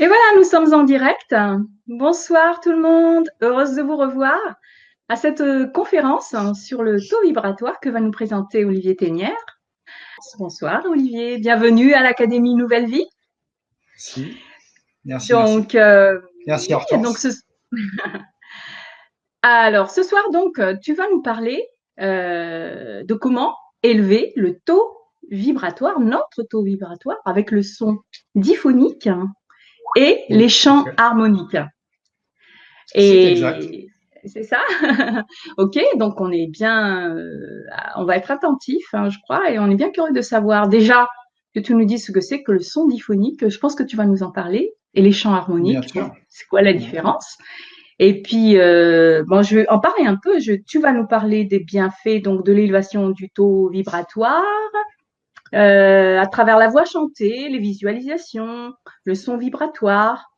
Et voilà, nous sommes en direct. Bonsoir tout le monde, heureuse de vous revoir à cette conférence sur le taux vibratoire que va nous présenter Olivier Ténière. Bonsoir Olivier, bienvenue à l'Académie Nouvelle Vie. Si, merci, merci. Donc, Merci oui, donc Hortense. alors ce soir, donc, tu vas nous parler de comment élever le taux vibratoire, notre taux vibratoire, avec le son diphonique et Oui, les tout à chants fait. harmoniques. C'est exact. Et c'est ça. Ok, donc on est bien, on va être attentif, hein, je crois, et on est bien curieux de savoir déjà que tu nous dises ce que c'est que le son diphonique. Je pense que tu vas nous en parler. Et les chants Bien harmoniques, bon, sûr. c'est quoi la Bien. différence? Et puis, bon, je vais en parler un peu. Tu vas nous parler des bienfaits donc de l'élévation du taux vibratoire à travers la voix chantée, les visualisations, le son vibratoire,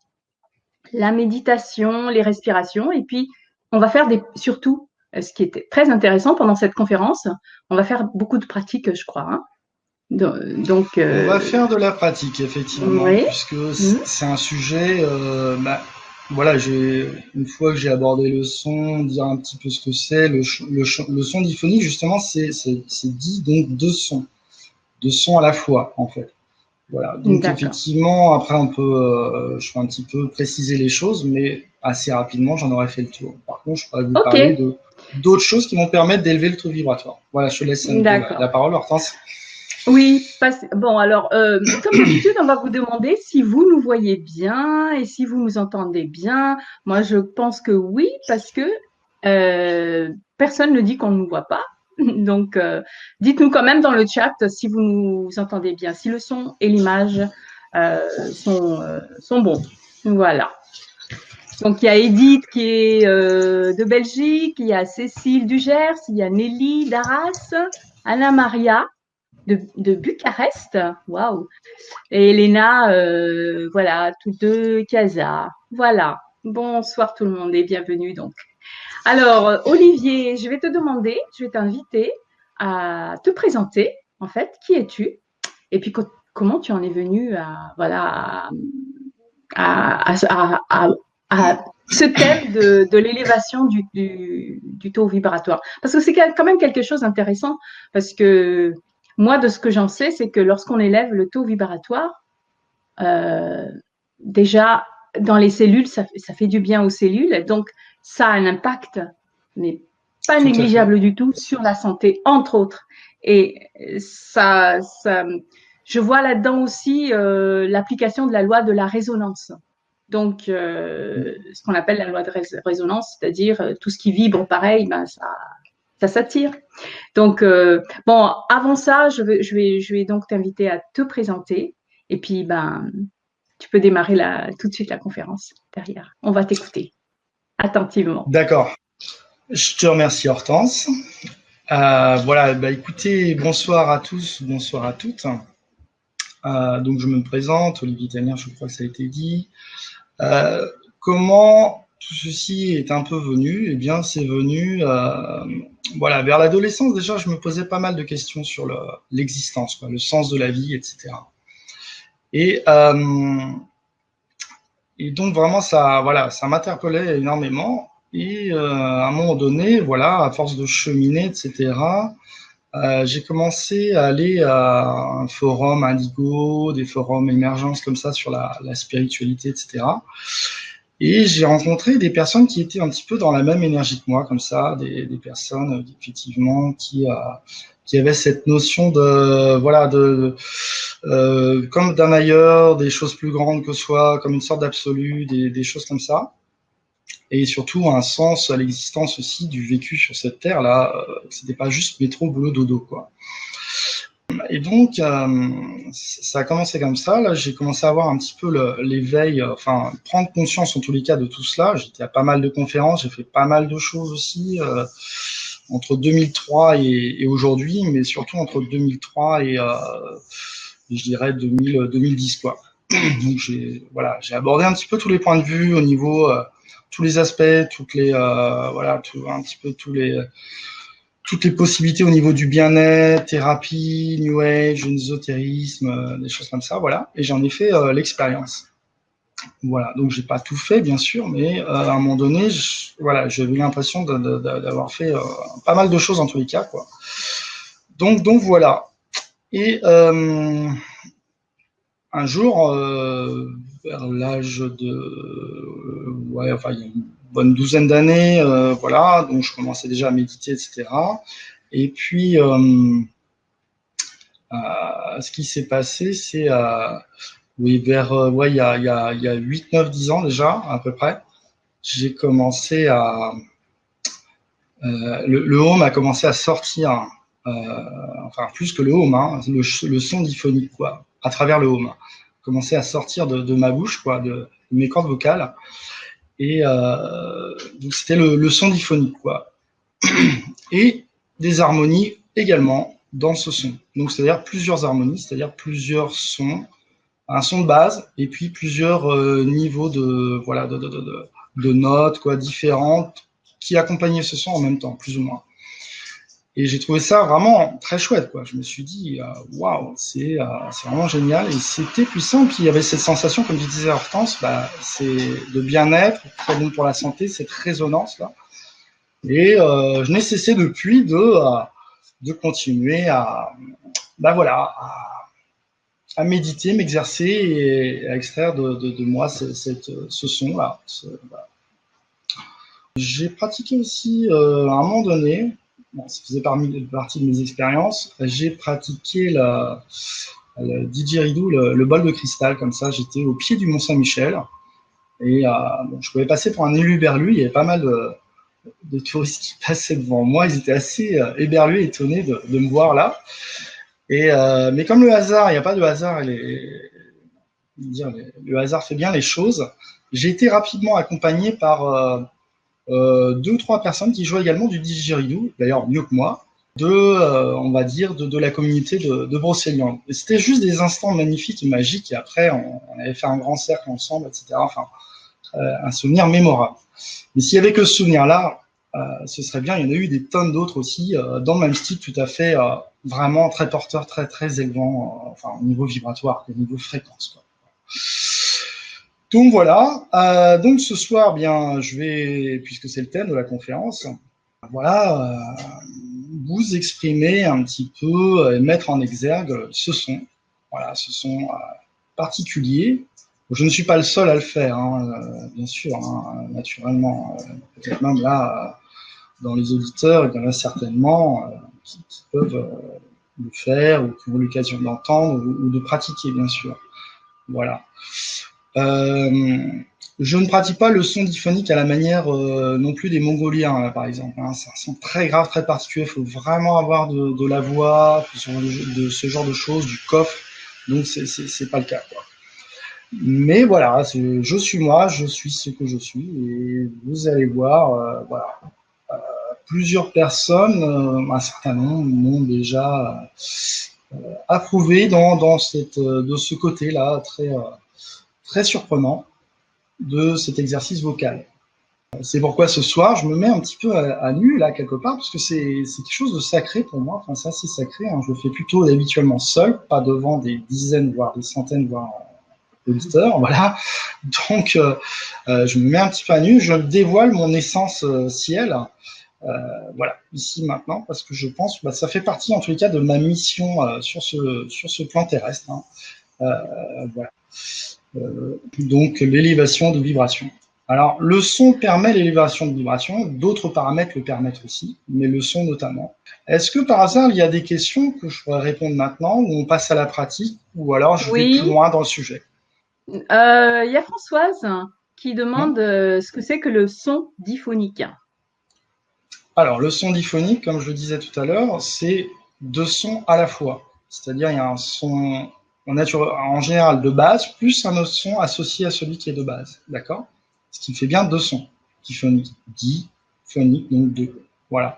la méditation, les respirations. Et puis, on va faire surtout, ce qui était très intéressant pendant cette conférence, on va faire beaucoup de pratiques, je crois. Hein. Donc, On va faire de la pratique, effectivement, oui. puisque Mm. c'est un sujet. Voilà, une fois que j'ai abordé le son, dire un petit peu ce que c'est, le son diphonique, justement, c'est dit donc deux sons à la fois, en fait. Voilà, donc D'accord. effectivement, après je peux un petit peu préciser les choses, mais assez rapidement, j'en aurais fait le tour. Par contre, je pourrais vous Ok. parler de d'autres choses qui vont permettre d'élever le taux vibratoire. Voilà, je te laisse un peu la D'accord. parole, Hortense. Oui, bon, alors, comme d'habitude, on va vous demander si vous nous voyez bien et si vous nous entendez bien. Moi, je pense que oui, parce que personne ne dit qu'on ne nous voit pas. Donc, dites-nous quand même dans le chat si vous nous entendez bien, si le son et l'image sont bons. Voilà. Donc, il y a Edith qui est de Belgique, il y a Cécile du Gers, il y a Nelly d'Arras, Anna Maria de Bucarest. Waouh! Et Elena, voilà, tous deux, Casa. Voilà. Bonsoir tout le monde et bienvenue donc. Alors, Olivier, je vais te demander, je vais t'inviter à te présenter, en fait, qui es-tu? Et puis, comment tu en es venu à, voilà, à ce thème de l'élévation du taux vibratoire. Parce que c'est quand même quelque chose d'intéressant, parce que moi, de ce que j'en sais, c'est que lorsqu'on élève le taux vibratoire, euh, déjà, dans les cellules, ça fait du bien aux cellules, donc ça a un impact, mais pas Tout à fait. négligeable du tout, sur la santé, entre autres. Et je vois là-dedans aussi l'application de la loi de la résonance. Donc, ce qu'on appelle la loi de résonance, c'est-à-dire tout ce qui vibre pareil, ben, ça s'attire. Donc, bon, avant ça, je vais donc t'inviter à te présenter. Et puis, ben, tu peux démarrer tout de suite la conférence derrière. On va t'écouter attentivement. D'accord. Je te remercie, Hortense. Voilà, bah écoutez, bonsoir à tous, bonsoir à toutes. Donc je me présente, Olivier Tanière, je crois que ça a été dit. Euh, Comment tout ceci est un peu venu? Eh bien, c'est venu, voilà, vers l'adolescence. Déjà, je me posais pas mal de questions sur l'existence, le sens de la vie, etc. Et, euh, et donc vraiment, voilà, ça m'interpellait énormément. Et à un moment donné, voilà, à force de cheminer, etc. J'ai commencé à aller à un forum Indigo, des forums émergence comme ça sur la spiritualité, etc. Et j'ai rencontré des personnes qui étaient un petit peu dans la même énergie que moi, comme ça, des personnes effectivement qui avaient cette notion de voilà comme d'un ailleurs, des choses plus grandes que soi, comme une sorte d'absolu, des choses comme ça. Et surtout un sens à l'existence aussi du vécu sur cette terre là. C'était pas juste métro boulot dodo quoi. Et donc, ça a commencé comme ça. Là, j'ai commencé à avoir un petit peu l'éveil, enfin, prendre conscience en tous les cas de tout cela. J'étais à pas mal de conférences, j'ai fait pas mal de choses aussi, entre 2003 et aujourd'hui, mais surtout entre 2003 et je dirais 2010, quoi. Donc, j'ai abordé un petit peu tous les points de vue au niveau, tous les aspects, voilà, un petit peu toutes les possibilités au niveau du bien-être, thérapie, New Age, ésotérisme, des choses comme ça, voilà. Et j'en ai fait l'expérience. Voilà, donc j'ai pas tout fait, bien sûr, mais à un moment donné, voilà, j'avais l'impression d'avoir fait pas mal de choses en tous les cas, quoi. Donc voilà. Et un jour, vers l'âge de, ouais, enfin, il y a une bonne douzaine d'années, voilà, donc je commençais déjà à méditer, etc. Et puis, ce qui s'est passé, c'est, oui, vers, ouais, il y a 8, 9, 10 ans déjà, à peu près, j'ai commencé à, le home a commencé à sortir, enfin, plus que le home, hein, le son diphonique, quoi, à travers le home, commençait à sortir de ma bouche, quoi, de mes cordes vocales. Et donc c'était le son diphonique, quoi. Et des harmonies également dans ce son. Donc c'est-à-dire plusieurs harmonies, c'est-à-dire plusieurs sons, un son de base et puis plusieurs niveaux de voilà de notes quoi différentes qui accompagnaient ce son en même temps, plus ou moins. Et j'ai trouvé ça vraiment très chouette, quoi. Je me suis dit, waouh, c'est vraiment génial. Et c'était puissant. Puis il y avait cette sensation, comme je disais Hortense, bah, c'est de bien-être, très bon pour la santé, cette résonance-là. Et je n'ai cessé depuis de continuer à, bah voilà, à méditer, m'exercer et à extraire de moi ce son-là. Voilà. J'ai pratiqué aussi, à un moment donné, bon, ça faisait partie de mes expériences, j'ai pratiqué le didgeridoo, le bol de cristal, comme ça, j'étais au pied du Mont Saint-Michel, et bon, je pouvais passer pour un éluberlu, il y avait pas mal de touristes qui passaient devant moi, ils étaient assez éberlués, étonnés de me voir là, et, mais comme le hasard, il n'y a pas de hasard, le hasard fait bien les choses, j'ai été rapidement accompagné par 2 ou 3 personnes qui jouent également du didgeridoo, d'ailleurs mieux que moi, on va dire, de la communauté de Brocéliande. Et c'était juste des instants magnifiques et magiques, et après, on avait fait un grand cercle ensemble, etc. Enfin, un souvenir mémorable. Mais s'il y avait que ce souvenir-là, ce serait bien. Il y en a eu des tonnes d'autres aussi, dans le même style, tout à fait, vraiment très porteur, très, très élevant, enfin, au niveau vibratoire, au niveau fréquence, quoi. Donc voilà, donc ce soir, bien, je vais, puisque c'est le thème de la conférence, voilà, vous exprimer un petit peu et mettre en exergue ce son, voilà, ce son particulier. Je ne suis pas le seul à le faire, hein, bien sûr, hein, naturellement, peut-être même là, dans les auditeurs, il y en a certainement qui peuvent le faire ou qui ont l'occasion d'entendre ou de pratiquer, bien sûr. Voilà. Je ne pratique pas le son diphonique à la manière non plus des Mongoliens, là, par exemple. Hein. C'est un son très grave, très particulier. Il faut vraiment avoir de la voix, de ce genre de choses, du coffre. Donc, c'est pas le cas, quoi. Mais voilà, je suis moi, je suis ce que je suis. Et vous allez voir, voilà. Plusieurs personnes, un certain nombre, m'ont déjà approuvé de ce côté-là, très surprenant de cet exercice vocal. C'est pourquoi ce soir, je me mets un petit peu à nu, là, quelque part, parce que c'est quelque chose de sacré pour moi. Enfin, c'est assez sacré. Hein. Je le fais plutôt habituellement seul, pas devant des dizaines, voire des centaines, voire d'auditeurs. Voilà. Donc, je me mets un petit peu à nu. Je dévoile mon essence ciel. Voilà, ici, maintenant, parce que je pense que ça fait partie, en tous les cas, de ma mission sur ce plan terrestre. Hein. Voilà. Donc l'élévation de vibration. Alors le son permet l'élévation de vibration, d'autres paramètres le permettent aussi, mais le son notamment. Est-ce que par hasard il y a des questions que je pourrais répondre maintenant, ou on passe à la pratique, ou alors je vais plus loin dans le sujet? Il y a Françoise qui demande ce que c'est que le son diphonique. Alors le son diphonique, comme je le disais tout à l'heure, c'est 2 sons à la fois. C'est-à-dire il y a un son en général de base, plus un autre son associé à celui qui est de base. D'accord? Ce qui fait bien 2 sons diphoniques. Diphonique, donc 2. Voilà.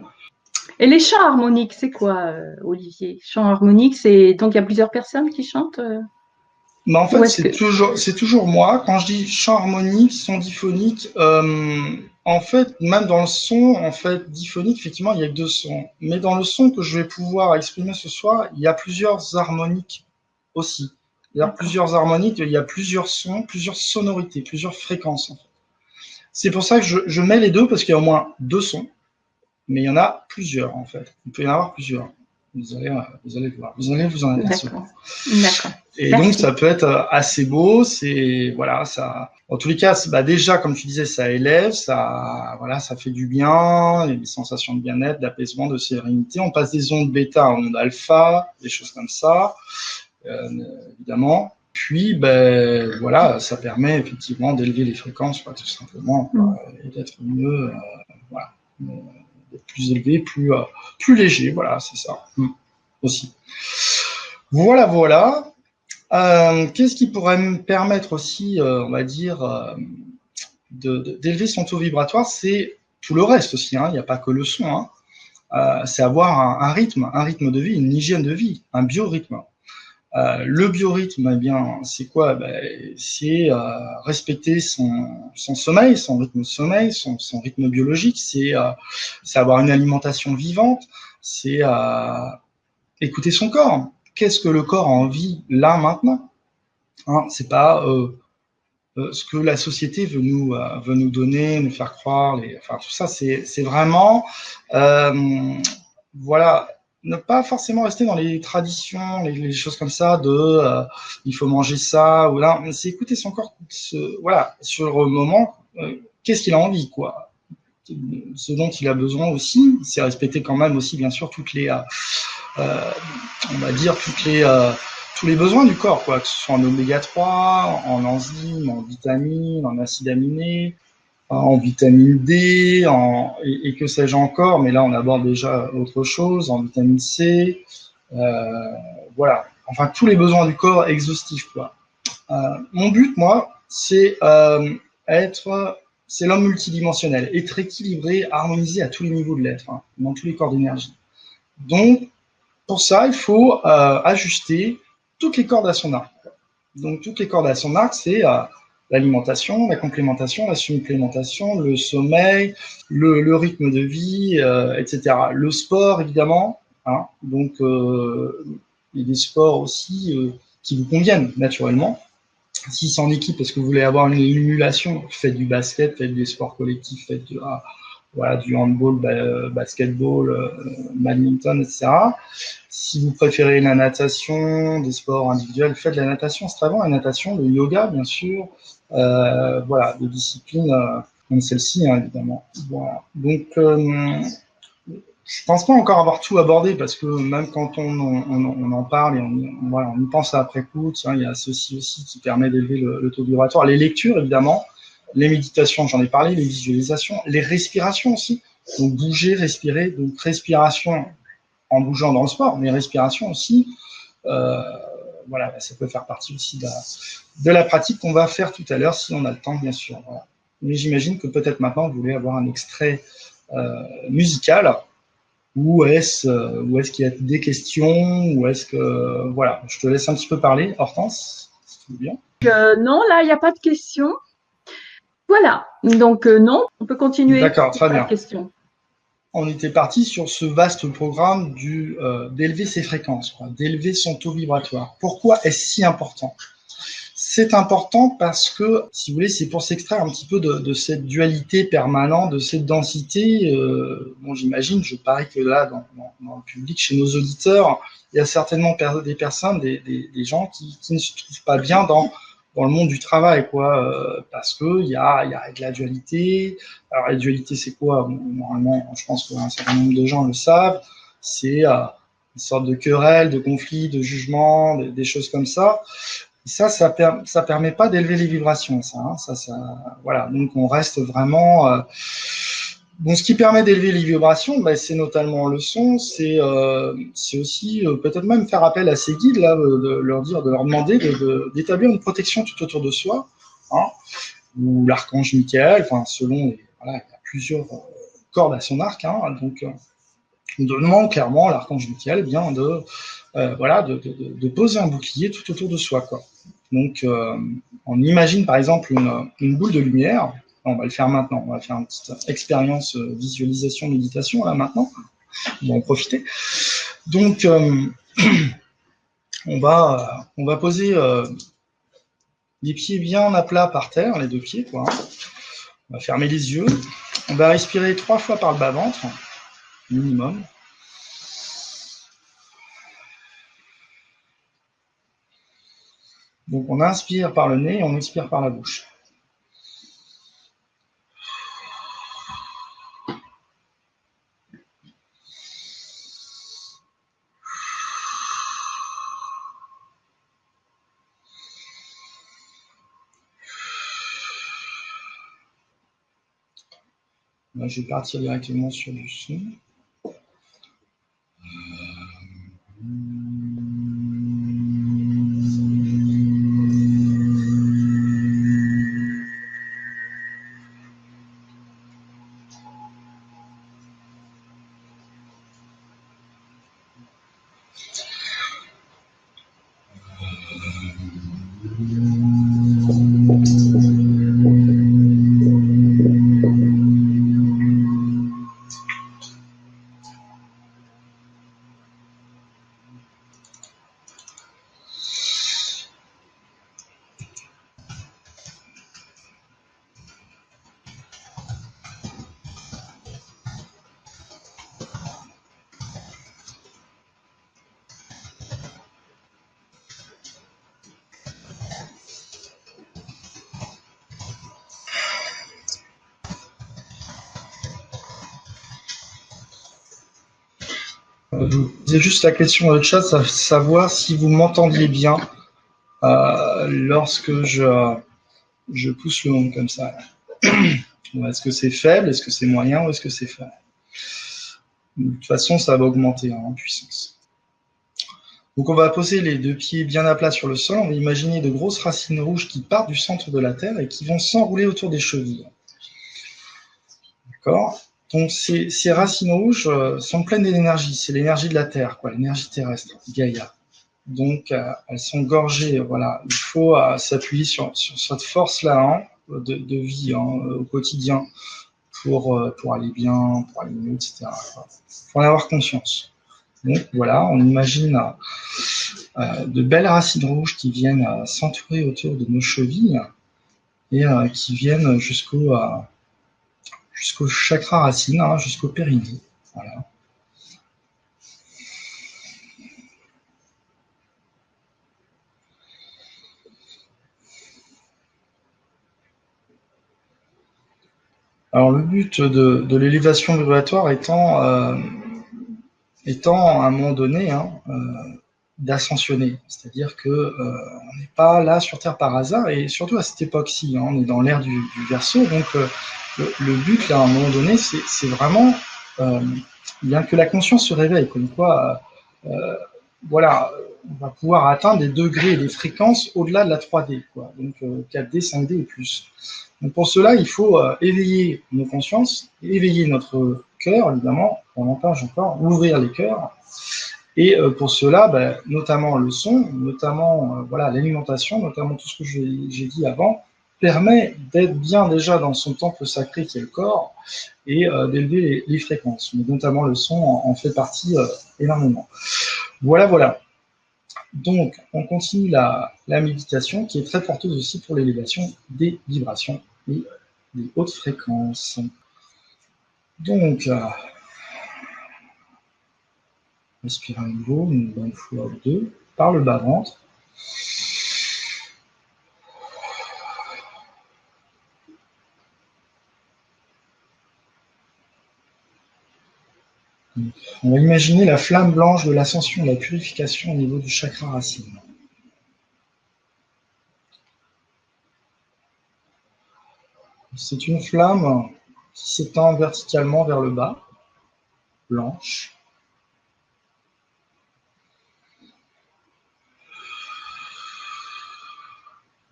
Et les chants harmoniques, c'est quoi, Olivier? Chants harmoniques, c'est donc il y a plusieurs personnes qui chantent Mais en fait, c'est toujours moi. Quand je dis chant harmonique, son diphonique, en fait, même dans le son, en fait, diphonique, effectivement, il y a que 2 sons. Mais dans le son que je vais pouvoir exprimer ce soir, il y a plusieurs harmoniques aussi. C'est-à-dire plusieurs harmoniques, il y a plusieurs sons, plusieurs sonorités, plusieurs fréquences. En fait. C'est pour ça que je mets les deux, parce qu'il y a au moins 2 sons, mais il y en a plusieurs, en fait. Il peut y en avoir plusieurs. Vous allez voir, vous allez vous en apercevoir. D'accord. Et donc, ça peut être assez beau, c'est, voilà, ça, en tous les cas, bah, déjà, comme tu disais, ça élève, ça, voilà, ça fait du bien, il y a des sensations de bien-être, d'apaisement, de sérénité. On passe des ondes bêta en ondes alpha, des choses comme ça, évidemment. Puis, ben, voilà, ça permet effectivement d'élever les fréquences, quoi, tout simplement, quoi, et d'être mieux, voilà, d'être plus élevé, plus léger, voilà, c'est ça, aussi. Voilà, voilà. Qu'est-ce qui pourrait me permettre aussi, on va dire, d'élever son taux vibratoire? C'est tout le reste aussi, hein, il n'y a pas que le son, hein. C'est avoir un rythme de vie, une hygiène de vie, un biorhythme. Le biorhythme, eh bien, c'est quoi? C'est respecter son sommeil, son rythme de sommeil, son rythme biologique. C'est avoir une alimentation vivante. C'est écouter son corps. Qu'est-ce que le corps a envie là maintenant? Hein, c'est pas ce que la société veut nous donner, nous faire croire. Enfin, tout ça, c'est vraiment voilà. Ne pas forcément rester dans les traditions, les choses comme ça de il faut manger ça ou là, c'est écouter son corps, voilà, sur le moment, qu'est-ce qu'il a envie, quoi, ce dont il a besoin aussi, c'est respecter quand même aussi bien sûr toutes les, on va dire tous les besoins du corps, quoi, que ce soit en oméga 3, en enzymes, en vitamines, en acides aminés, en vitamine D, et que sais-je encore, mais là on aborde déjà autre chose, en vitamine C, voilà, enfin tous les besoins du corps exhaustifs, quoi. Mon but, moi, c'est l'homme multidimensionnel, être équilibré, harmonisé à tous les niveaux de l'être, hein, dans tous les corps d'énergie. Donc, pour ça, il faut ajuster toutes les cordes à son arc. Donc, toutes les cordes à son arc, c'est l'alimentation, la complémentation, la supplémentation, le sommeil, le rythme de vie, etc. Le sport, évidemment. Hein, donc, il y a des sports aussi qui vous conviennent naturellement. Si c'est en équipe, parce que vous voulez avoir une émulation, faites du basket, faites des sports collectifs, faites du handball, basketball, badminton, etc. Si vous préférez la natation, des sports individuels, faites de la natation, c'est très bon, la natation, le yoga, bien sûr, voilà, des disciplines comme celle-ci, hein, évidemment. Voilà. Donc, je pense pas encore avoir tout abordé parce que même quand on en parle et on y pense après coup, tiens, il y a ceci aussi qui permet d'élever le taux vibratoire. Les lectures, évidemment, les méditations, j'en ai parlé, les visualisations, les respirations aussi. Donc, bouger, respirer. Donc, respiration en bougeant dans le sport, mais respiration aussi. Voilà, ça peut faire partie aussi de la pratique qu'on va faire tout à l'heure si on a le temps, bien sûr. Voilà. Mais j'imagine que peut-être maintenant, vous voulez avoir un extrait musical. Ou est-ce qu'il y a des questions, ou est-ce que voilà, je te laisse un petit peu parler, Hortense, si tu veux bien. Non, là, il n'y a pas de questions. Voilà. Donc non, on peut continuer. D'accord, très bien. Question. On était parti sur ce vaste programme d'élever ses fréquences, d'élever son taux vibratoire. Pourquoi est-ce si important? C'est important parce que, si vous voulez, c'est pour s'extraire un petit peu de cette dualité permanente, de cette densité. Bon, j'imagine, je parie que là, dans le public, chez nos auditeurs, il y a certainement des personnes, des gens qui ne se trouvent pas bien dans le monde du travail, quoi, parce que il y a de la dualité. Alors, la dualité, c'est quoi? Bon, normalement, je pense qu'un certain nombre de gens le savent. C'est une sorte de querelle, de conflit, de jugement, des choses comme ça. Ça permet pas d'élever les vibrations, voilà. Donc on reste vraiment. Bon, ce qui permet d'élever les vibrations, c'est notamment le son, c'est aussi peut-être même faire appel à ces guides là, de leur demander d'établir une protection tout autour de soi, hein, ou l'archange Michael, enfin selon, voilà, il y a plusieurs cordes à son arc, hein, donc on demande clairement à l'archange Michael bien de poser un bouclier tout autour de soi, quoi. Donc, on imagine par exemple une boule de lumière. On va le faire maintenant. On va faire une petite expérience visualisation, méditation là maintenant. On va en profiter. Donc, On va poser les pieds bien à plat par terre, les deux pieds, quoi. On va fermer les yeux. On va respirer 3 fois par le bas-ventre, minimum. Donc on inspire par le nez et on expire par la bouche. Là, je vais partir directement sur du son. Je vous posais juste la question dans le chat, savoir si vous m'entendiez bien lorsque je pousse le on comme ça. Est-ce que c'est faible, est-ce que c'est moyen ou est-ce que c'est faible? De toute façon, ça va augmenter en puissance. Donc on va poser les deux pieds bien à plat sur le sol. On va imaginer de grosses racines rouges qui partent du centre de la terre et qui vont s'enrouler autour des chevilles. D'accord? Donc ces racines rouges sont pleines d'énergie. C'est l'énergie de la terre, quoi, l'énergie terrestre, Gaïa. Donc elles sont gorgées. Voilà, il faut s'appuyer sur cette force-là hein, de vie hein, au quotidien pour aller bien, pour aller mieux, etc. Il faut en avoir conscience. Donc voilà, on imagine de belles racines rouges qui viennent s'entourer autour de nos chevilles et qui viennent jusqu'au chakra racine, hein, jusqu'au périnée. Voilà. Alors le but de l'élévation vibratoire étant à un moment donné hein, d'ascensionner, c'est-à-dire que on n'est pas là sur Terre par hasard et surtout à cette époque-ci, hein, on est dans l'ère du Verseau, donc le but là à un moment donné, c'est vraiment bien que la conscience se réveille, comme quoi voilà, on va pouvoir atteindre des degrés et des fréquences au-delà de la 3D, quoi, donc 4D, 5D et plus. Donc pour cela, il faut éveiller nos consciences, éveiller notre cœur, évidemment, davantage encore, ouvrir les cœurs. Et pour cela, notamment le son, notamment voilà l'alimentation, notamment tout ce que j'ai dit avant, permet d'être bien déjà dans son temple sacré qui est le corps et d'élever les fréquences. Mais notamment le son en fait partie énormément. Voilà. Donc, on continue la méditation qui est très porteuse aussi pour l'élévation des vibrations et des hautes fréquences. Donc, respirez à nouveau, une bonne fois ou deux, par le bas-ventre. On va imaginer la flamme blanche de l'ascension et de la purification au niveau du chakra racine. C'est une flamme qui s'étend verticalement vers le bas, blanche.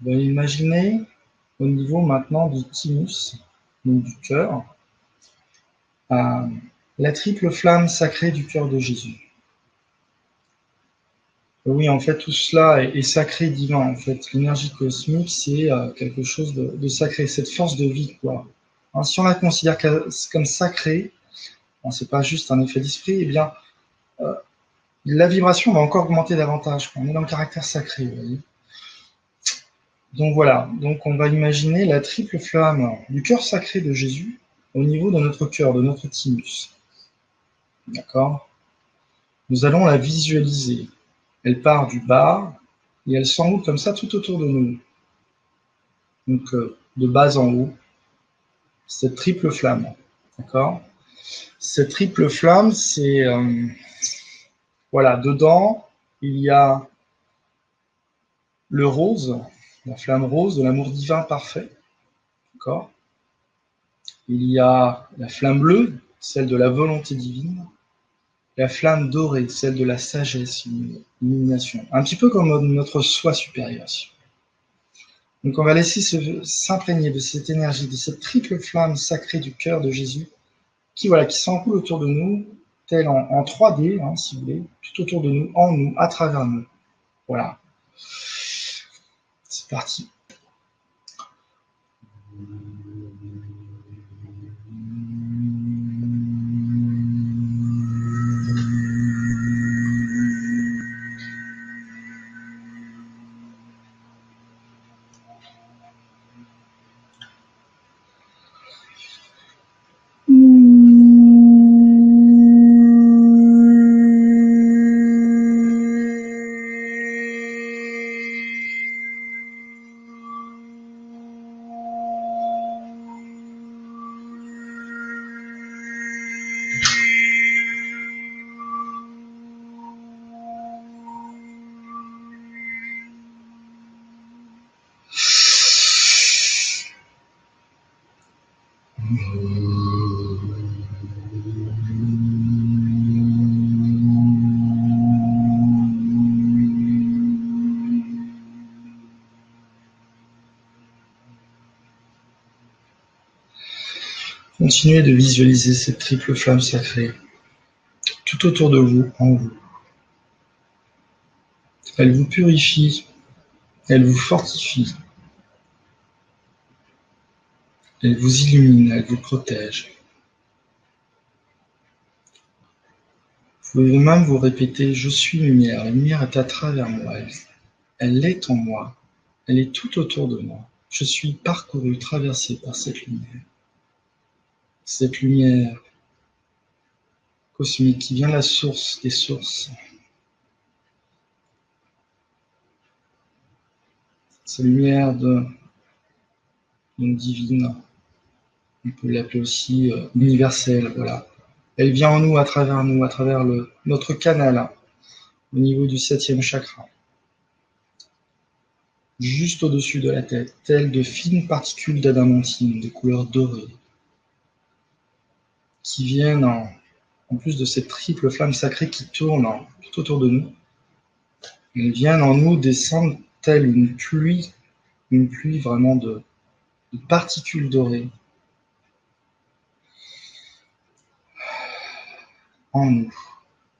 On va imaginer au niveau maintenant du thymus, donc du cœur, la triple flamme sacrée du cœur de Jésus. Oui, en fait, tout cela est sacré, divin. En fait, l'énergie cosmique, c'est quelque chose de sacré, cette force de vie, quoi. Hein, si on la considère comme sacrée, bon, c'est pas juste un effet d'esprit, eh bien, la vibration va encore augmenter davantage. On est dans le caractère sacré, vous voyez. Donc voilà, donc on va imaginer la triple flamme du cœur sacré de Jésus au niveau de notre cœur, de notre thymus. D'accord? Nous allons la visualiser. Elle part du bas et elle s'enroule comme ça tout autour de nous. Donc de bas en haut, cette triple flamme. D'accord? Cette triple flamme, c'est... voilà, dedans, il y a le rose, la flamme rose de l'amour divin parfait. D'accord? Il y a la flamme bleue, celle de la volonté divine. La flamme dorée, celle de la sagesse, l'illumination. Un petit peu comme notre soi supérieur. Donc on va laisser s'imprégner de cette énergie, de cette triple flamme sacrée du cœur de Jésus, qui s'enroule autour de nous, tel en 3D, hein, si vous voulez, tout autour de nous, en nous, à travers nous. Voilà. C'est parti. Continuez de visualiser cette triple flamme sacrée tout autour de vous, en vous. Elle vous purifie, elle vous fortifie, elle vous illumine, elle vous protège. Vous pouvez même vous répéter « Je suis lumière, la lumière est à travers moi, elle est en moi, elle est tout autour de moi. Je suis parcouru, traversé par cette lumière. Cette lumière cosmique qui vient de la source des sources. Cette lumière divine, on peut l'appeler aussi universelle, voilà. Elle vient en nous, à travers notre canal, au niveau du 7e chakra. Juste au-dessus de la tête, telles de fines particules d'adamantine, de couleur dorée, qui viennent en plus de cette triple flamme sacrée qui tourne tout autour de nous. Elles viennent en nous descendre telle une pluie vraiment de particules dorées en nous,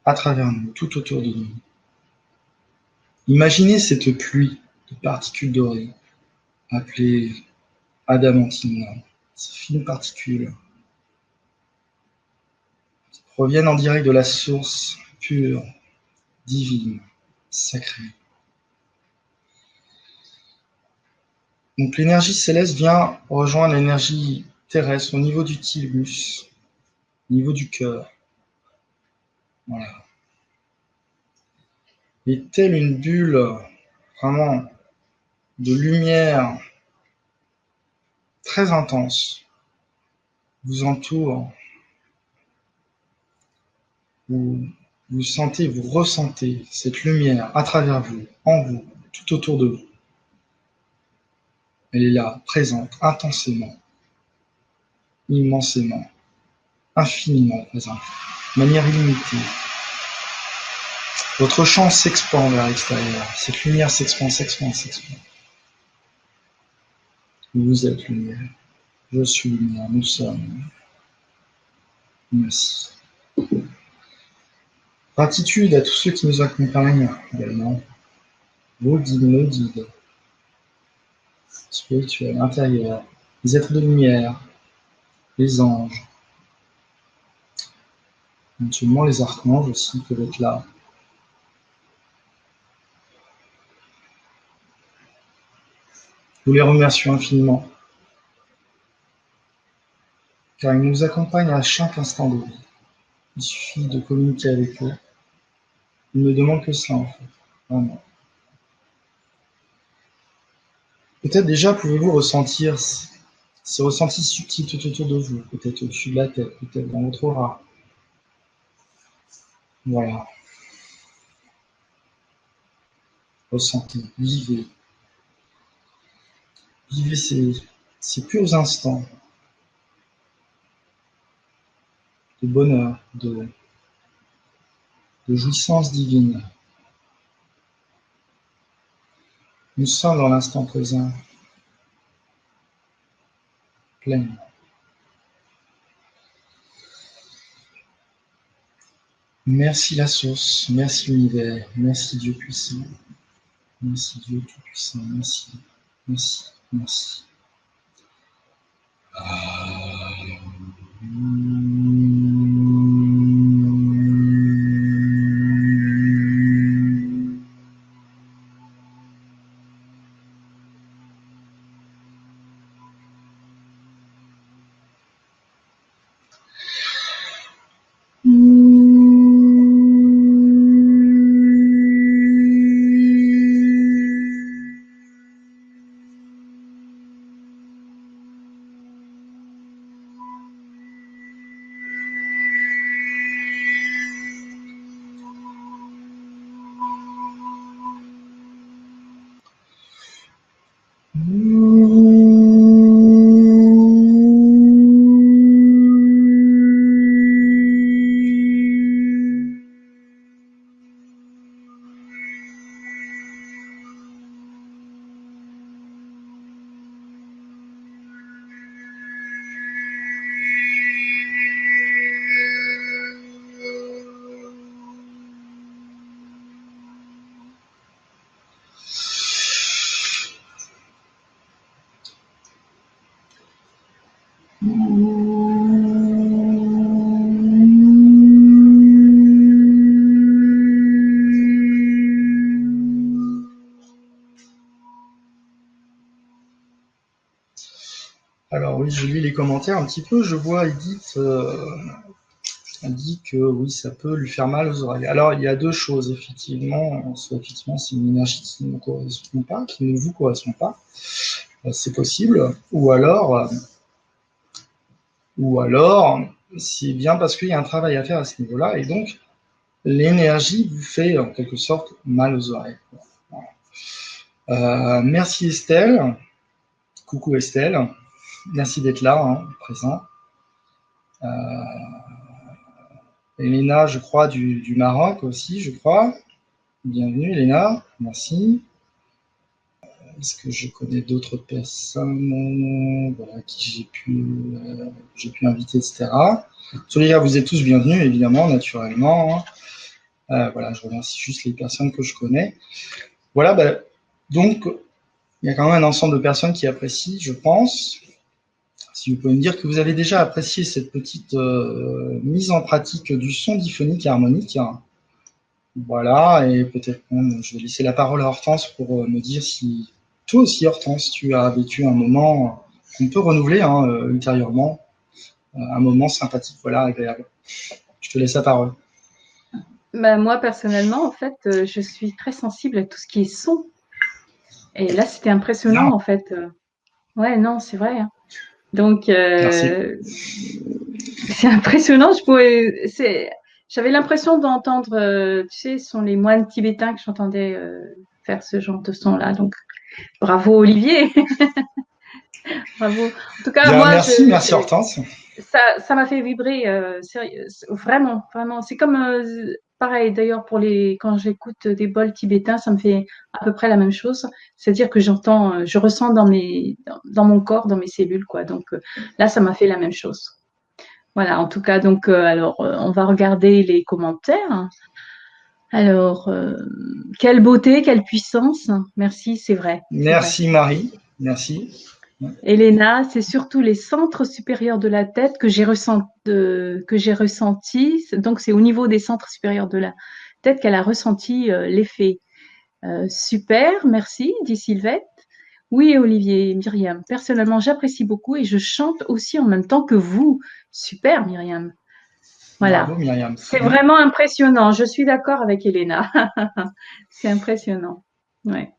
à travers nous, tout autour de nous. Imaginez cette pluie de particules dorées, appelée adamantine, ces fines particules qui proviennent en direct de la source pure, divine, sacrée. Donc l'énergie céleste vient rejoindre l'énergie terrestre au niveau du thymus, au niveau du cœur. Voilà. Et telle une bulle vraiment de lumière très intense vous entoure. Vous sentez, vous ressentez cette lumière à travers vous, en vous, tout autour de vous. Elle est là, présente, intensément, immensément, infiniment présente, de manière illimitée. Votre champ s'expand vers l'extérieur. Cette lumière s'expand, s'expand, s'expand. Vous êtes lumière. Je suis lumière. Nous sommes. Merci. Gratitude à tous ceux qui nous accompagnent également. Vos guides, nos guides. Spirituels, intérieurs. Les êtres de lumière. Les anges. Éventuellement les archanges aussi peuvent être là. Nous les remercions infiniment, car ils nous accompagnent à chaque instant de vie. Il suffit de communiquer avec eux. Ils ne demandent que ça, en fait. Vraiment. Peut-être déjà pouvez-vous ressentir ces ressentis subtils tout autour de vous, peut-être au-dessus de la tête, peut-être dans votre aura. Voilà. Ressentez, vivez. Vivez ces purs instants de bonheur, de jouissance divine. Nous sommes dans l'instant présent, plein. Merci la source, merci l'univers, merci Dieu puissant, merci Dieu tout puissant, merci, merci, merci. Alors oui, je lis les commentaires un petit peu. Je vois Edith dit que oui, ça peut lui faire mal aux oreilles. Alors il y a deux choses, effectivement. Soit effectivement, c'est une énergie qui ne correspond pas, qui ne vous correspond pas. C'est possible. Ou alors, c'est bien parce qu'il y a un travail à faire à ce niveau-là. Et donc, l'énergie vous fait en quelque sorte mal aux oreilles. Merci Estelle. Coucou Estelle. Merci d'être là, hein, présent. Elena, je crois, du Maroc aussi, je crois. Bienvenue, Elena. Merci. Est-ce que je connais d'autres personnes voilà, qui j'ai pu inviter, etc. Tous les gars, vous êtes tous bienvenus, évidemment, naturellement. Voilà, je remercie juste les personnes que je connais. Voilà, donc, il y a quand même un ensemble de personnes qui apprécient, je pense. Si vous pouvez me dire que vous avez déjà apprécié cette petite mise en pratique du son diphonique et harmonique. Voilà, et peut-être même, je vais laisser la parole à Hortense pour me dire si toi aussi, Hortense, tu as vécu un moment qu'on peut renouveler ultérieurement, un moment sympathique, voilà, agréable. Je te laisse la parole. Ben, moi, personnellement, en fait, je suis très sensible à tout ce qui est son. Et là, c'était impressionnant, en fait. Ouais, non, c'est vrai. Hein. Donc, c'est impressionnant. J'avais l'impression d'entendre, tu sais, ce sont les moines tibétains que j'entendais faire ce genre de son-là. Donc, bravo Olivier. Bravo. En tout cas, bien, moi, merci Hortense. Ça m'a fait vibrer, vraiment, vraiment. C'est comme pareil. D'ailleurs, quand j'écoute des bols tibétains, ça me fait à peu près la même chose. C'est-à-dire que je ressens dans mon corps, dans mes cellules, quoi. Donc là, ça m'a fait la même chose. Voilà. En tout cas, donc alors, on va regarder les commentaires. Alors, quelle beauté, quelle puissance. Merci, c'est vrai. Merci Marie, merci. Elena, c'est surtout les centres supérieurs de la tête que j'ai ressenti. Donc, c'est au niveau des centres supérieurs de la tête qu'elle a ressenti l'effet. Super, merci, dit Sylvette. Oui, Olivier et Myriam. Personnellement, j'apprécie beaucoup et je chante aussi en même temps que vous. Super, Myriam. Voilà. Bravo, Myriam. C'est vraiment impressionnant. Je suis d'accord avec Elena. C'est impressionnant. Ouais.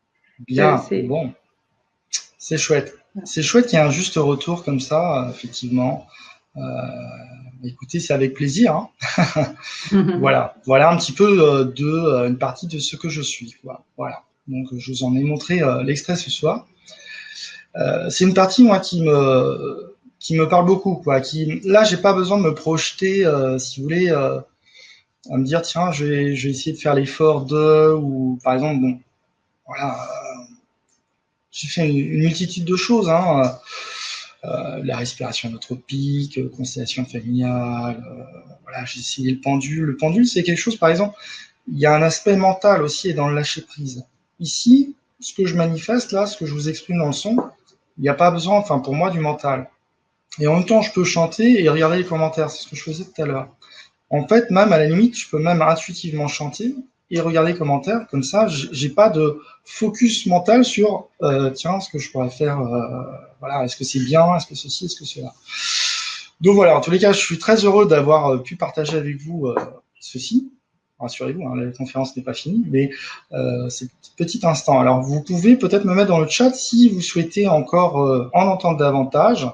Bien, C'est, bon, c'est chouette. C'est chouette qu'il y ait un juste retour comme ça, effectivement. Euh, Écoutez, c'est avec plaisir, hein. Voilà un petit peu une partie de ce que je suis, quoi. Voilà. Donc, je vous en ai montré l'extrait ce soir. C'est une partie, moi, qui me parle beaucoup, quoi. Là, j'ai pas besoin de me projeter, si vous voulez, à me dire, tiens, je vais essayer de faire l'effort ou par exemple, bon, voilà, j'ai fait une multitude de choses, hein. La respiration anotropique, constellation familiale, voilà, j'ai essayé le pendule. Le pendule, c'est quelque chose, par exemple, il y a un aspect mental aussi et dans le lâcher prise. Ici, ce que je manifeste là, ce que je vous exprime dans le son, il n'y a pas besoin, enfin pour moi, du mental. Et en même temps, je peux chanter et regarder les commentaires, c'est ce que je faisais tout à l'heure. En fait, même à la limite, je peux même intuitivement chanter et regarder les commentaires. Comme ça, j'ai pas de focus mental sur tiens, ce que je pourrais faire. Voilà, est-ce que c'est bien, est-ce que ceci, est-ce que cela. Donc voilà, en tous les cas, je suis très heureux d'avoir pu partager avec vous ceci. Rassurez-vous, hein, la conférence n'est pas finie, mais c'est petit instant. Alors, vous pouvez peut-être me mettre dans le chat si vous souhaitez encore en entendre davantage.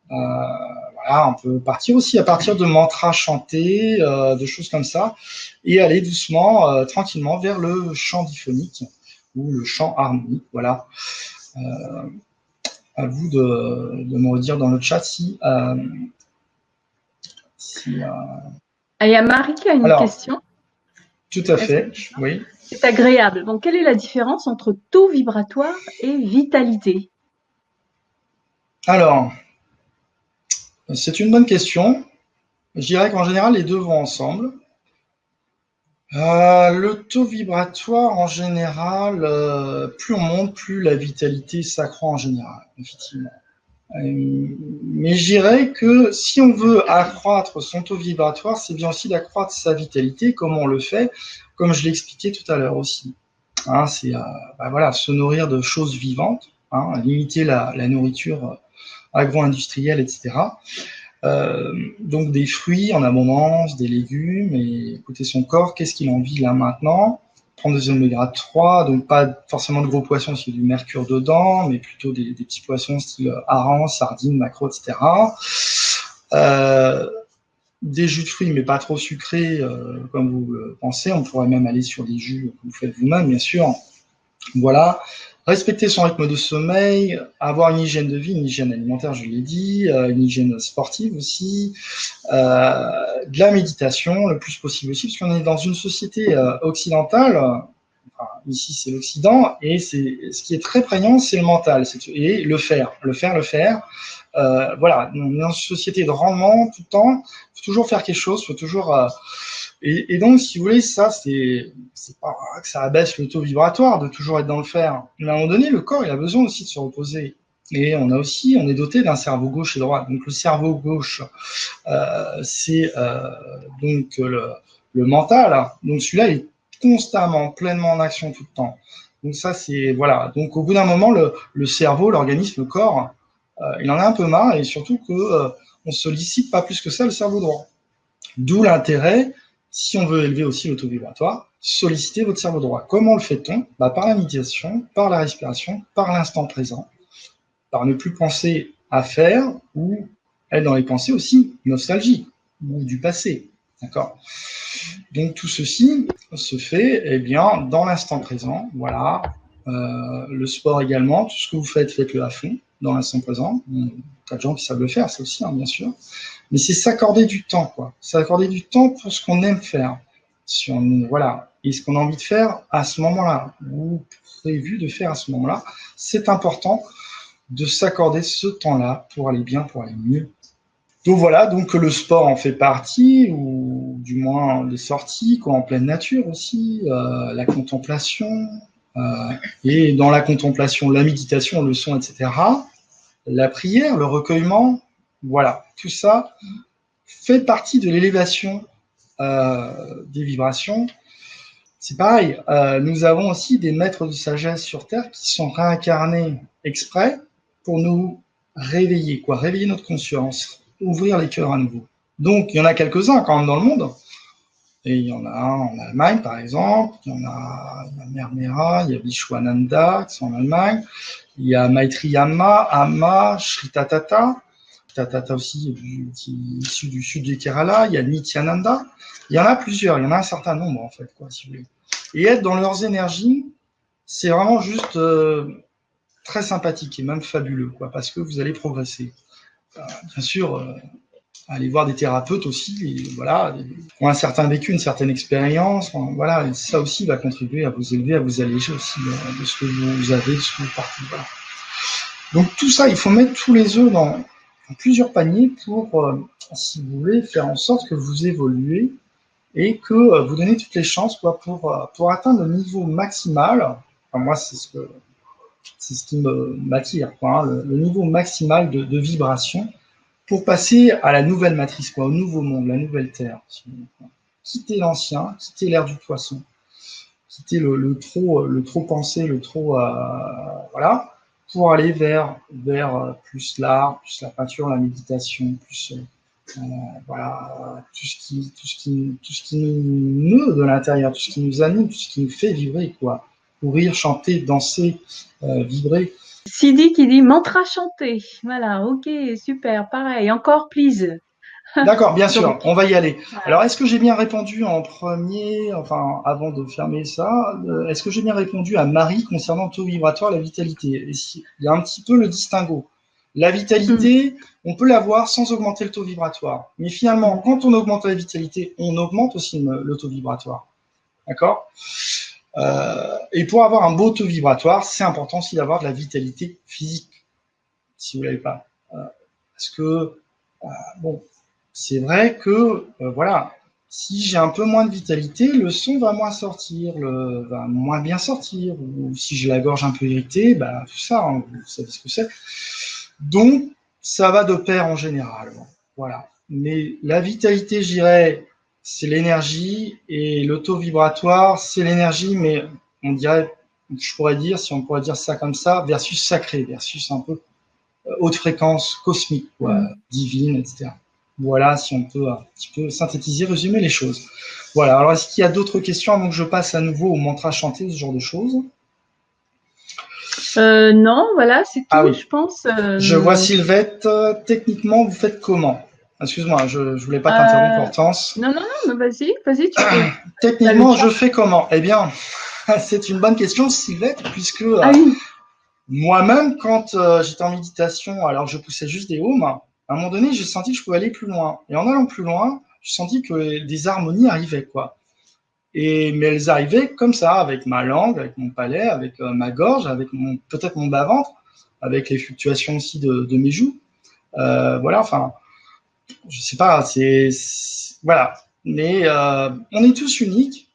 Voilà, on peut partir aussi à partir de mantras chantés, de choses comme ça, et aller doucement, tranquillement vers le chant diphonique ou le chant harmonique. Voilà. À vous de me redire dans le chat si. Il y a Marie qui a une Alors, question. tout à fait, oui. C'est agréable. Donc, quelle est la différence entre taux vibratoire et vitalité? Alors, c'est une bonne question. Je dirais qu'en général, les deux vont ensemble. Le taux vibratoire, en général, plus on monte, plus la vitalité s'accroît en général, effectivement. Mais je dirais que si on veut accroître son taux vibratoire, c'est bien aussi d'accroître sa vitalité, comme on le fait, comme je l'ai expliqué tout à l'heure aussi. Hein, c'est voilà, se nourrir de choses vivantes, hein, limiter la nourriture agro-industrielle, etc. Donc des fruits en abondance, des légumes, et écouter son corps, qu'est-ce qu'il a envie là maintenant. Prendre des oméga 3, donc pas forcément de gros poissons s'il y a du mercure dedans, mais plutôt des petits poissons style hareng, sardines, maquereaux, etc. Des jus de fruits, mais pas trop sucrés, comme vous le pensez. On pourrait même aller sur des jus que vous faites vous-même, bien sûr. Voilà. Respecter son rythme de sommeil, avoir une hygiène de vie, une hygiène alimentaire, je l'ai dit, une hygiène sportive aussi, de la méditation le plus possible aussi, parce qu'on est dans une société occidentale, enfin, ici c'est l'Occident, et ce qui est très prégnant, c'est le mental, et le faire. Voilà, on est dans une société de rendement tout le temps, il faut toujours faire quelque chose, il faut toujours... Et donc, si vous voulez, ça, c'est pas que ça abaisse le taux vibratoire de toujours être dans le faire. Mais à un moment donné, le corps, il a besoin aussi de se reposer. Et on est doté d'un cerveau gauche et droit. Donc, le cerveau gauche, c'est donc le mental. Donc, celui-là est constamment, pleinement en action tout le temps. Donc, ça, c'est, voilà. Donc, au bout d'un moment, le cerveau, l'organisme, le corps, il en a un peu marre, et surtout que on sollicite pas plus que ça le cerveau droit. D'où l'intérêt, si on veut élever aussi le taux vibratoire, solliciter votre cerveau droit. Comment le fait-on? Par la méditation, par la respiration, par l'instant présent, par ne plus penser à faire ou être dans les pensées aussi nostalgiques ou du passé. D'accord? Donc tout ceci se fait bien dans l'instant présent. Voilà. Le sport également, tout ce que vous faites, faites-le à fond dans l'instant présent. Il y a tas de gens qui savent le faire, ça aussi, hein, bien sûr. Mais c'est s'accorder du temps, quoi. S'accorder du temps pour ce qu'on aime faire. Voilà. Et ce qu'on a envie de faire à ce moment-là, ou prévu de faire à ce moment-là, c'est important de s'accorder ce temps-là pour aller bien, pour aller mieux. Donc voilà, donc le sport en fait partie, ou du moins les sorties, quoi, en pleine nature aussi, la contemplation, et dans la contemplation, la méditation, le son, etc. La prière, le recueillement, voilà, tout ça fait partie de l'élévation des vibrations. C'est pareil, nous avons aussi des maîtres de sagesse sur Terre qui sont réincarnés exprès pour nous réveiller, quoi, réveiller notre conscience, ouvrir les cœurs à nouveau. Donc, il y en a quelques-uns quand même dans le monde. Et il y en a un en Allemagne, par exemple. Il y en a Mère Mera, il y a Vishwananda, qui sont en Allemagne. Il y a Maitri Amma, Sri Tatata. Tatata aussi, qui est issu du sud du Kerala. Il y a Nityananda. Il y en a plusieurs, il y en a un certain nombre, en fait, quoi, si vous voulez. Et être dans leurs énergies, c'est vraiment juste très sympathique et même fabuleux, quoi, parce que vous allez progresser. Bien sûr, aller voir des thérapeutes aussi, et voilà, qui ont un certain vécu, une certaine expérience, voilà, et ça aussi va contribuer à vous élever, à vous alléger aussi de ce que vous avez, de ce que vous partez. Voilà. Donc tout ça, il faut mettre tous les œufs dans plusieurs paniers pour, si vous voulez, faire en sorte que vous évoluez et que vous donnez toutes les chances, quoi, pour atteindre le niveau maximal. Enfin, moi, c'est ce qui m'attire, quoi, hein, le niveau maximal de vibration pour passer à la nouvelle matrice, quoi, au nouveau monde, la nouvelle terre. Quitter l'ancien, quitter l'ère du poisson, quitter le trop pensé, le trop, voilà, pour aller vers plus l'art, plus la peinture, la méditation, plus voilà, tout ce qui nous meut de l'intérieur, tout ce qui nous anime, tout ce qui nous fait vibrer, quoi. Courir, chanter, danser, vibrer. Sidi qui dit mantra chanter. Voilà, ok, super, pareil. Encore, please. D'accord, bien sûr, Donc, on va y aller. voilà. Alors, est-ce que j'ai bien répondu en premier, enfin, avant de fermer ça, est-ce que j'ai bien répondu à Marie concernant le taux vibratoire, la vitalité? Il y a un petit peu le distinguo. La vitalité, on peut l'avoir sans augmenter le taux vibratoire. Mais finalement, quand on augmente la vitalité, on augmente aussi le taux vibratoire. D'accord? Et pour avoir un beau taux vibratoire, c'est important aussi d'avoir de la vitalité physique, si vous ne l'avez pas. Parce que, bon, c'est vrai que, voilà, si j'ai un peu moins de vitalité, le son va moins sortir, va moins bien sortir, ou si j'ai la gorge un peu irritée, bah, tout ça, hein, vous savez ce que c'est. Donc, ça va de pair en général. Voilà. Mais la vitalité, je dirais, c'est l'énergie, et le taux vibratoire, c'est l'énergie, mais on dirait, je pourrais dire, si on pourrait dire ça comme ça, versus sacré, versus un peu haute fréquence cosmique, quoi, divine, etc. Voilà, si on peut un petit peu synthétiser, résumer les choses. Voilà, alors est-ce qu'il y a d'autres questions avant que je passe à nouveau au mantra chanté, ce genre de choses? Non, voilà, c'est tout, Ah oui. je pense. Je vois Sylvette, techniquement, vous faites comment? Excuse-moi, je ne voulais pas t'interrompre, Hortense. Non, mais vas-y, tu peux. Techniquement, je fais comment? Eh bien, c'est une bonne question, Sylvette, puisque oui. moi-même, quand j'étais en méditation, alors je poussais juste des ohms, à un moment donné, j'ai senti que je pouvais aller plus loin. Et en allant plus loin, j'ai senti que des harmonies arrivaient, quoi. Mais elles arrivaient comme ça, avec ma langue, avec mon palais, avec ma gorge, avec peut-être mon bas-ventre, avec les fluctuations aussi de mes joues. Voilà, enfin, je sais pas, voilà. Mais on est tous uniques,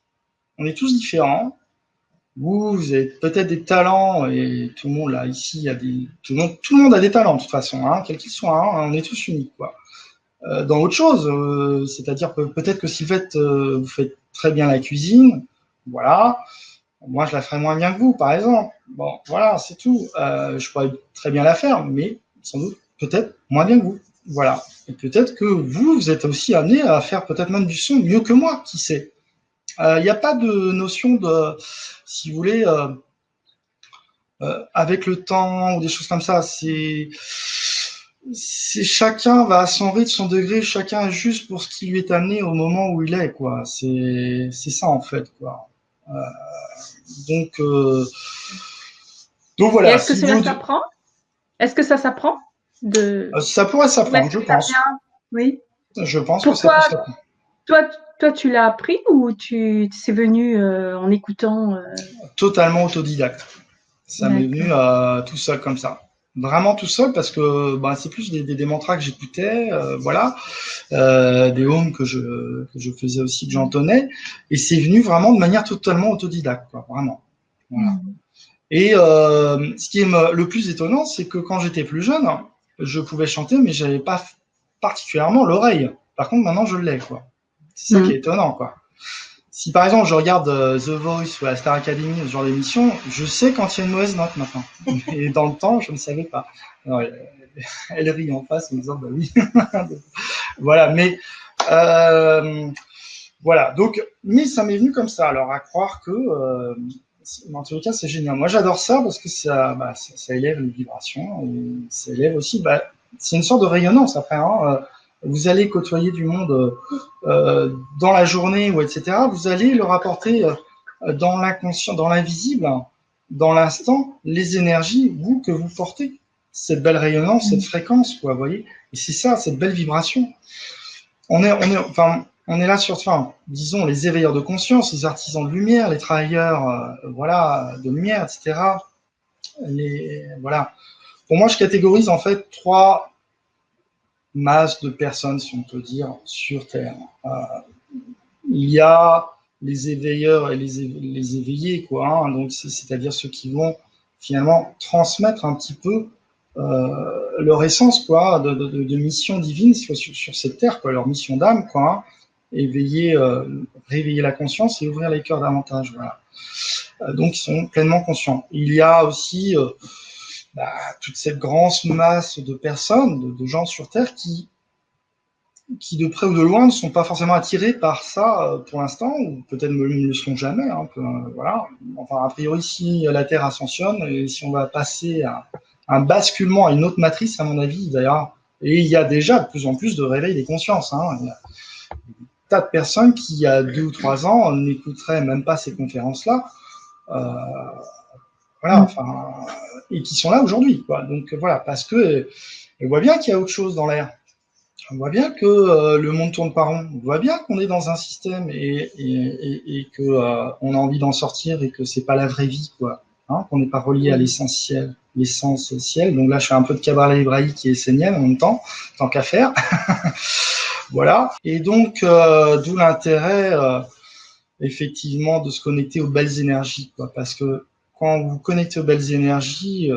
on est tous différents. Vous avez peut-être des talents, et tout le monde là ici tout le monde a des talents de toute façon, hein, quel qu'il soit, hein, on est tous uniques, quoi. Dans autre chose, c'est-à-dire que peut-être que Sylvette, vous faites très bien la cuisine, voilà. Moi, je la ferais moins bien que vous, par exemple. Bon, voilà, c'est tout. Je pourrais très bien la faire, mais sans doute, peut-être moins bien que vous. Voilà. Et peut-être que vous êtes aussi amené à faire peut-être même du son mieux que moi, qui sait. Il n'y a pas de notion de, si vous voulez, avec le temps ou des choses comme ça. C'est chacun va à son rythme, son degré, chacun est juste pour ce qui lui est amené au moment où il est, quoi. C'est ça en fait, quoi. Donc voilà. Et est-ce que cela s'apprend? Est-ce que ça s'apprend ça pourrait s'apprendre, je pense. Oui. Je pense que ça peut s'apprendre. Toi, tu l'as appris ou c'est venu en écoutant Totalement autodidacte. Ça m'est venu tout seul comme ça. Vraiment tout seul parce que c'est plus des mantras que j'écoutais, voilà, des ohms que je faisais aussi, que j'entonnais, et c'est venu vraiment de manière totalement autodidacte, quoi, vraiment. Voilà. Et ce qui est le plus étonnant, c'est que quand j'étais plus jeune, je pouvais chanter, mais j'avais pas particulièrement l'oreille. Par contre, maintenant, je l'ai, quoi. C'est ça qui est étonnant, quoi. Si par exemple je regarde The Voice ou la Star Academy, ce genre d'émission, je sais quand il y a une mauvaise note maintenant. Et dans le temps, je ne savais pas. Alors, elle rit en face en disant bah oui. Voilà, mais voilà. Donc, mais ça m'est venu comme ça. Alors à croire que en tous les cas, c'est génial. Moi, j'adore ça parce que ça élève les vibrations et ça élève aussi. C'est une sorte de rayonnance après. Vous allez côtoyer du monde dans la journée ou etc. Vous allez leur apporter dans l'inconscient, dans l'invisible, dans l'instant, les énergies que vous portez. Cette belle rayonnance, cette fréquence, quoi, vous voyez. Et c'est ça, cette belle vibration. On est là sur, disons, les éveilleurs de conscience, les artisans de lumière, les travailleurs, voilà, de lumière, etc. Voilà. Pour moi, je catégorise en fait 3 masses de personnes, si on peut dire, sur Terre. Il y a les éveilleurs et les éveillés, quoi. Donc, c'est-à-dire ceux qui vont finalement transmettre un petit peu leur essence, quoi, de mission divine sur cette terre, quoi, leur mission d'âme, quoi. Éveiller, réveiller la conscience et ouvrir les cœurs davantage, voilà. Donc, ils sont pleinement conscients. Il y a aussi toute cette grande masse de personnes, de gens sur Terre qui de près ou de loin ne sont pas forcément attirés par ça pour l'instant, ou peut-être ne le seront jamais. Voilà. Enfin, a priori, si la Terre ascensionne et si on va passer à un basculement à une autre matrice, à mon avis, d'ailleurs, et il y a déjà de plus en plus de réveil des consciences. Il y a des tas de personnes qui, il y a 2 ou 3 ans, n'écouteraient même pas ces conférences-là. Voilà, et qui sont là aujourd'hui, quoi. Donc voilà, parce que on voit bien qu'il y a autre chose dans l'air. On voit bien que le monde tourne pas rond. On voit bien qu'on est dans un système et que on a envie d'en sortir et que c'est pas la vraie vie, quoi. Qu'on n'est pas relié à l'essentiel, l'essence ciel. Donc là, je fais un peu de cabale hébraïque et essénienne en même temps, tant qu'à faire. Voilà. Et donc, d'où l'intérêt, effectivement, de se connecter aux belles énergies, quoi. Parce que quand vous vous connectez aux belles énergies,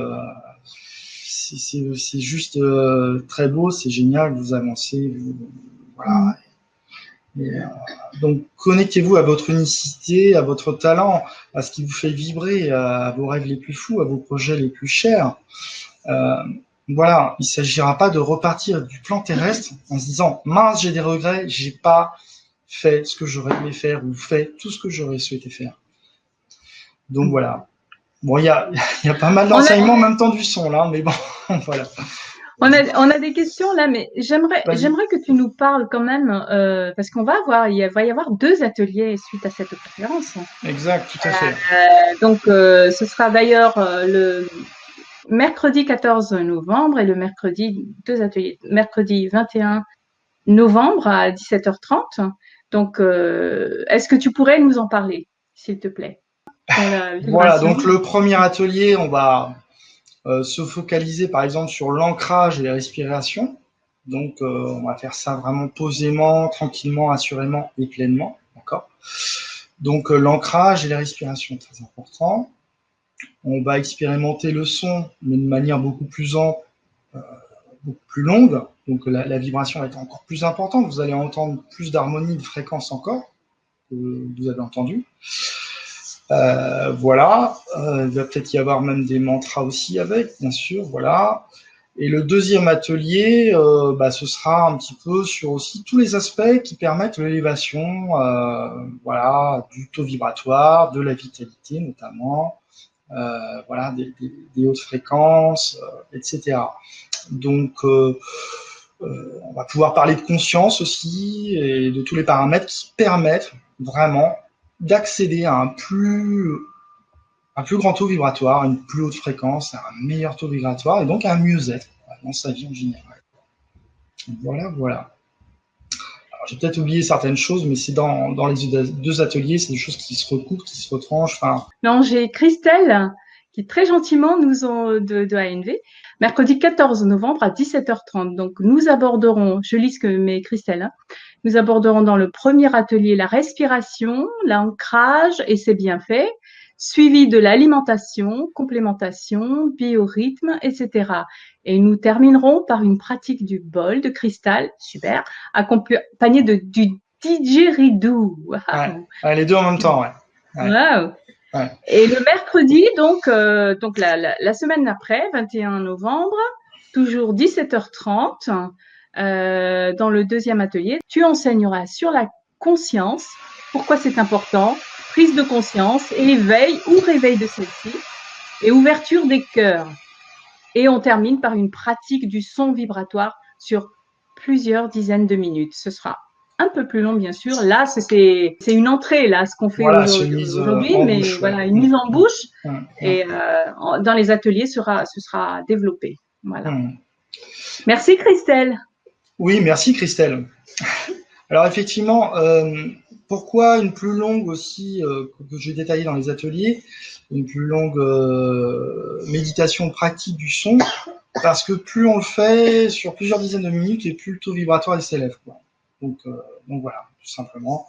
c'est juste très beau, c'est génial, vous avancez, voilà. Donc connectez-vous à votre unicité, à votre talent, à ce qui vous fait vibrer, à vos rêves les plus fous, à vos projets les plus chers. Voilà, il ne s'agira pas de repartir du plan terrestre en se disant mince, j'ai des regrets, j'ai pas fait ce que j'aurais aimé faire ou fait tout ce que j'aurais souhaité faire. Donc voilà. Bon, il y a pas mal d'enseignements en même temps du son là, mais bon, voilà. On a des questions là, mais j'aimerais que tu nous parles quand même, parce il va y avoir 2 ateliers suite à cette conférence. Exact, tout à fait. Donc, ce sera d'ailleurs le mercredi 14 novembre et le mercredi, 2 ateliers, mercredi 21 novembre à 17h30. Donc, est-ce que tu pourrais nous en parler, s'il te plaît? Voilà, donc le premier atelier, on va se focaliser par exemple sur l'ancrage et la respiration. Donc, on va faire ça vraiment posément, tranquillement, assurément et pleinement. D'accord ? Donc, l'ancrage et la respiration, très important. On va expérimenter le son, mais de manière beaucoup plus ample, beaucoup plus longue. Donc, la vibration va être encore plus importante. Vous allez entendre plus d'harmonie, de fréquence encore, que vous avez entendu. Voilà, il va peut-être y avoir même des mantras aussi avec, bien sûr, voilà. Et le deuxième atelier, ce sera un petit peu sur aussi tous les aspects qui permettent l'élévation, voilà, du taux vibratoire, de la vitalité notamment, voilà, des hautes fréquences, etc. Donc, on va pouvoir parler de conscience aussi et de tous les paramètres qui permettent vraiment d'accéder à un plus grand taux vibratoire, une plus haute fréquence, à un meilleur taux vibratoire et donc à un mieux-être dans sa vie en général. Voilà. Alors, j'ai peut-être oublié certaines choses, mais c'est dans les 2 ateliers, c'est des choses qui se recoupent, qui se retranchent. Non, j'ai Christelle qui très gentiment nous ont de ANV, mercredi 14 novembre à 17h30. Donc, nous aborderons, je lis ce que met Christelle, nous aborderons dans le premier atelier la respiration, l'ancrage et ses bienfaits, suivi de l'alimentation, complémentation, biorhythme, etc. Et nous terminerons par une pratique du bol de cristal, super, accompagné du didgeridoo. Wow. Ouais, les deux en même temps, ouais. Wow. Ouais. Et le mercredi, donc la semaine d'après, 21 novembre, toujours 17h30, dans le deuxième atelier, tu enseigneras sur la conscience, pourquoi c'est important, prise de conscience, éveil ou réveil de celle-ci, et ouverture des cœurs. Et on termine par une pratique du son vibratoire sur plusieurs dizaines de minutes. Ce sera un peu plus long, bien sûr. Là, c'est une entrée, là, ce qu'on fait aujourd'hui, mais bouche, voilà, une mise en bouche. Et dans les ateliers, ce sera développé. Voilà. Merci, Christelle. Oui, merci, Christelle. Alors, effectivement, pourquoi une plus longue aussi, que je vais détailler dans les ateliers, une plus longue méditation pratique du son, parce que plus on le fait sur plusieurs dizaines de minutes et plus le taux vibratoire s'élève, quoi. Donc voilà, tout simplement.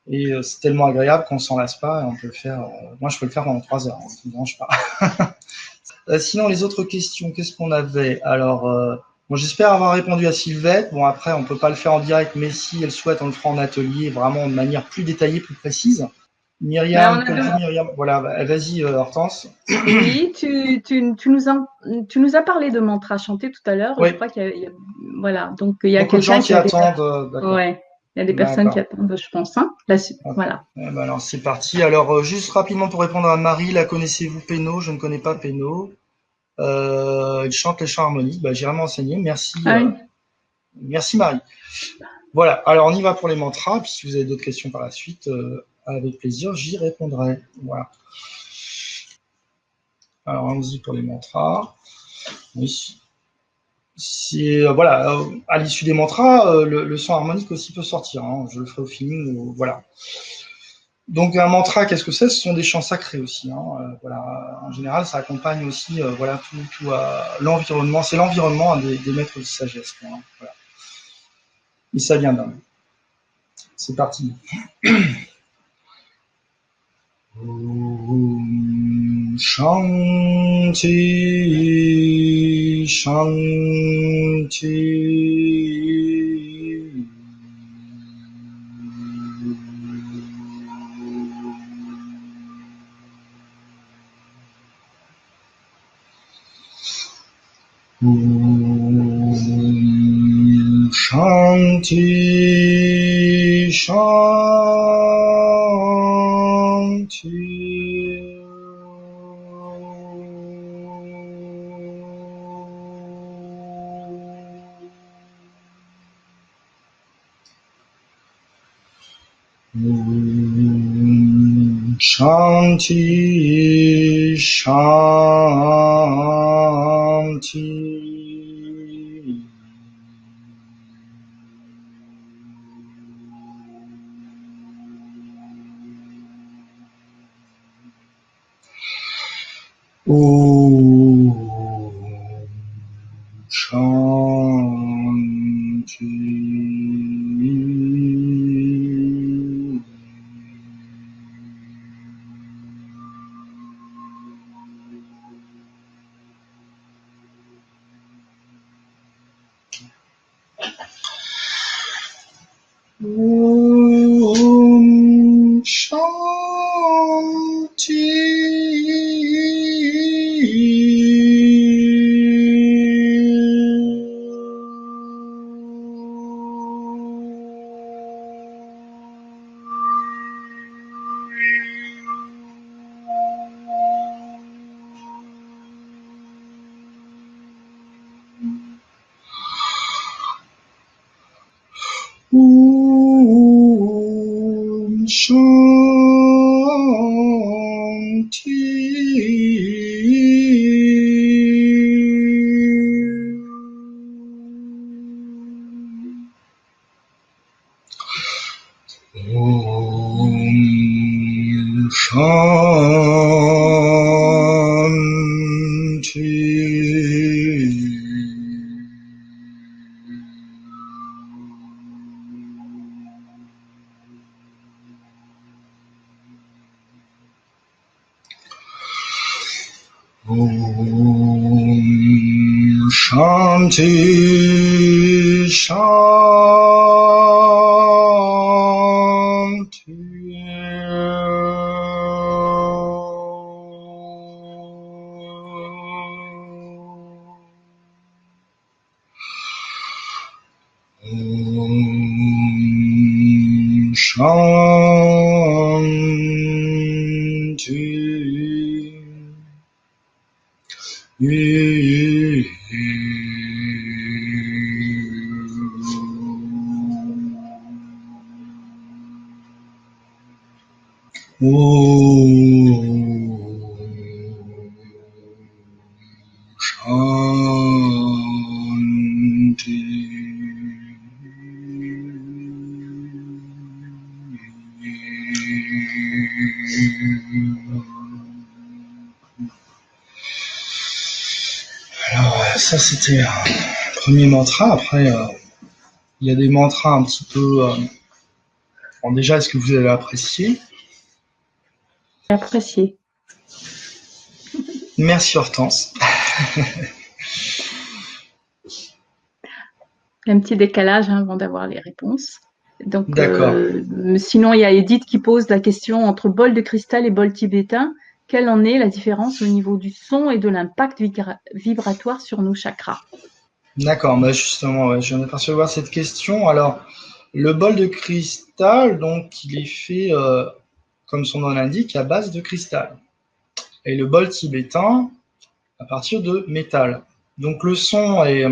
Et c'est tellement agréable qu'on s'en lasse pas et on peut le faire. Moi, je peux le faire pendant 3 heures, ça ne me dérange pas. Sinon, les autres questions, qu'est-ce qu'on avait? Alors, bon, j'espère avoir répondu à Sylvette. Bon, après, on peut pas le faire en direct, mais si elle souhaite, on le fera en atelier, vraiment de manière plus détaillée, plus précise. Myriam, Myriam, voilà, vas-y, Hortense. Oui, tu nous as parlé de mantra chanté tout à l'heure. Oui. Je crois qu'il y a voilà, donc il y a beaucoup de gens qui attendent. Ouais, il y a des personnes qui attendent, je pense. Hein. Voilà. Ben alors c'est parti. Alors juste rapidement pour répondre à Marie, la connaissez-vous Pénaud? Je ne connais pas Pénaud. Il chante les chants harmoniques. Ben, j'ai vraiment enseigné. Merci. Oui. Merci Marie. Voilà. Alors on y va pour les mantras. Puis si vous avez d'autres questions par la suite, avec plaisir, j'y répondrai. Voilà. Alors allons-y pour les mantras. Oui. Voilà, à l'issue des mantras, le son harmonique aussi peut sortir. Hein, je le ferai au feeling. Voilà. Donc un mantra, qu'est-ce que c'est? Ce sont des chants sacrés aussi. Hein, voilà. En général, ça accompagne aussi voilà tout l'environnement. C'est l'environnement des maîtres de sagesse. Quoi, hein, voilà. Et ça vient d'âme. C'est parti. Shanti, Shanti. Shanti, Shanti. Shanti, Shanti. Om Shanti. Om Shanti, Shanti. Om Shanti. Alors, ça c'était un premier mantra. Après, il y a des mantras un petit peu. Bon, déjà, est-ce que vous avez apprécié? Apprécié. Merci Hortense. Il y a un petit décalage avant d'avoir les réponses. Donc, D'accord. sinon, il y a Edith qui pose la question entre bol de cristal et bol tibétain. Quelle en est la différence au niveau du son et de l'impact vibratoire sur nos chakras? D'accord, bah justement, ouais, je viens de percevoir cette question. Alors, le bol de cristal, donc, il est fait, comme son nom l'indique, à base de cristal. Et le bol tibétain, à partir de métal. Donc, le son est,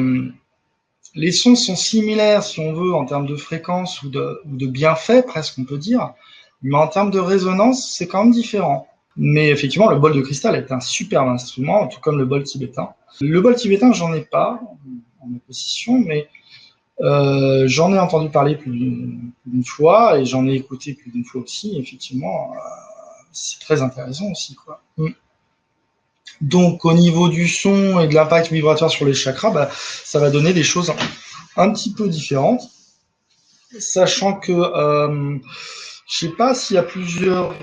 les sons sont similaires, si on veut, en termes de fréquence ou de bienfait, presque, on peut dire. Mais en termes de résonance, c'est quand même différent. Mais effectivement, le bol de cristal est un superbe instrument, tout comme le bol tibétain. Le bol tibétain, j'en ai pas en ma possession, mais j'en ai entendu parler plus d'une fois et j'en ai écouté plus d'une fois aussi. Effectivement, c'est très intéressant aussi, quoi. Donc, au niveau du son et de l'impact vibratoire sur les chakras, bah, ça va donner des choses un petit peu différentes, sachant que je sais pas s'il y a plusieurs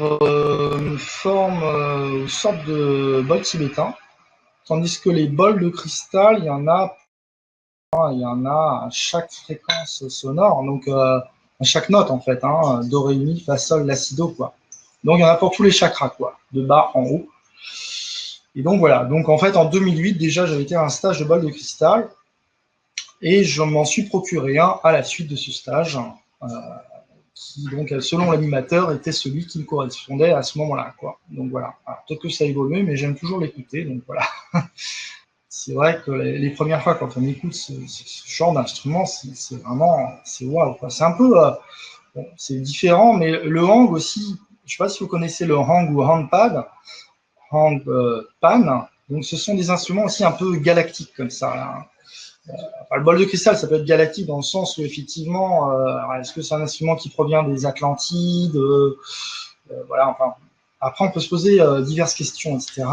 formes ou sortes de bols tibétains, tandis que les bols de cristal, il y en a à chaque fréquence sonore, donc à chaque note en fait, hein, do, ré, mi, fa, sol, la, si, do, quoi. Donc il y en a pour tous les chakras, quoi, de bas en haut. Et donc voilà, donc en fait en 2008 déjà j'avais été à un stage de bol de cristal et je m'en suis procuré un à la suite de ce stage, qui donc selon l'animateur était celui qui me correspondait à ce moment-là, quoi. Donc voilà, peut-être que ça a évolué, mais j'aime toujours l'écouter, donc voilà. C'est vrai que les premières fois quand on écoute ce genre d'instrument, c'est vraiment, c'est waouh, quoi. C'est un peu, bon, c'est différent, mais le hang aussi, je ne sais pas si vous connaissez le hang ou handpad, hang pan, donc ce sont des instruments aussi un peu galactiques comme ça, là. Enfin, le bol de cristal, ça peut être galactique dans le sens où effectivement, est-ce que c'est un instrument qui provient des Atlantides, voilà, enfin, après on peut se poser diverses questions, etc.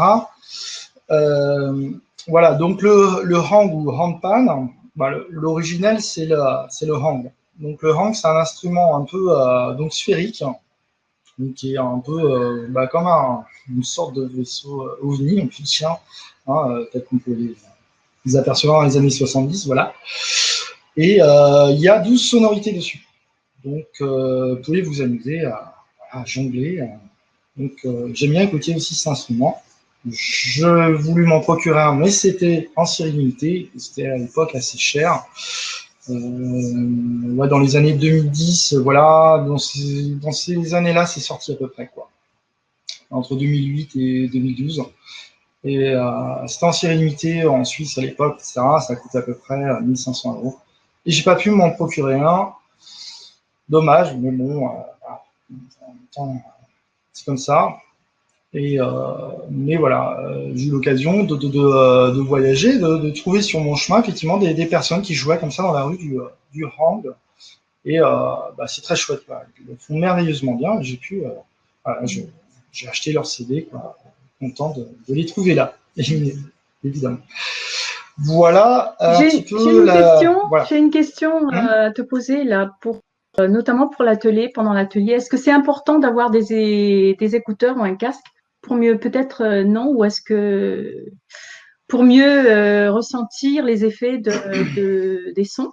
Voilà, donc le hang ou handpan, bah, l'originel c'est le hang. Donc le hang c'est un instrument un peu donc sphérique, donc qui est un peu bah, comme une sorte de vaisseau ovni, on peut dire, hein, peut-être qu'on peut les apercevoir dans les années 70, voilà. Et il y a 12 sonorités dessus. Donc vous pouvez vous amuser à jongler. Donc j'aime bien écouter aussi cet instrument. Je voulais m'en procurer un, mais c'était en série limitée. C'était à l'époque assez cher. Ouais, dans les années 2010, voilà, dans ces années-là, c'est sorti à peu près, quoi. Entre 2008 et 2012. Et c'était en série limitée en Suisse à l'époque, etc. Ça coûte à peu près 1500 €. Et j'ai pas pu m'en procurer un. Dommage, mais bon, en même temps, c'est comme ça. Et mais voilà, j'ai eu l'occasion de voyager, de trouver sur mon chemin effectivement des personnes qui jouaient comme ça dans la rue du hang. Et bah, c'est très chouette, quoi. Ils le font merveilleusement bien. J'ai pu, voilà, j'ai acheté leur CD, quoi, content de les trouver là, évidemment. Voilà un petit peu voilà. J'ai une question à te poser là, notamment pour l'atelier, pendant l'atelier. Est-ce que c'est important d'avoir des écouteurs ou un casque pour mieux, peut-être non, ou est-ce que pour mieux ressentir les effets des sons?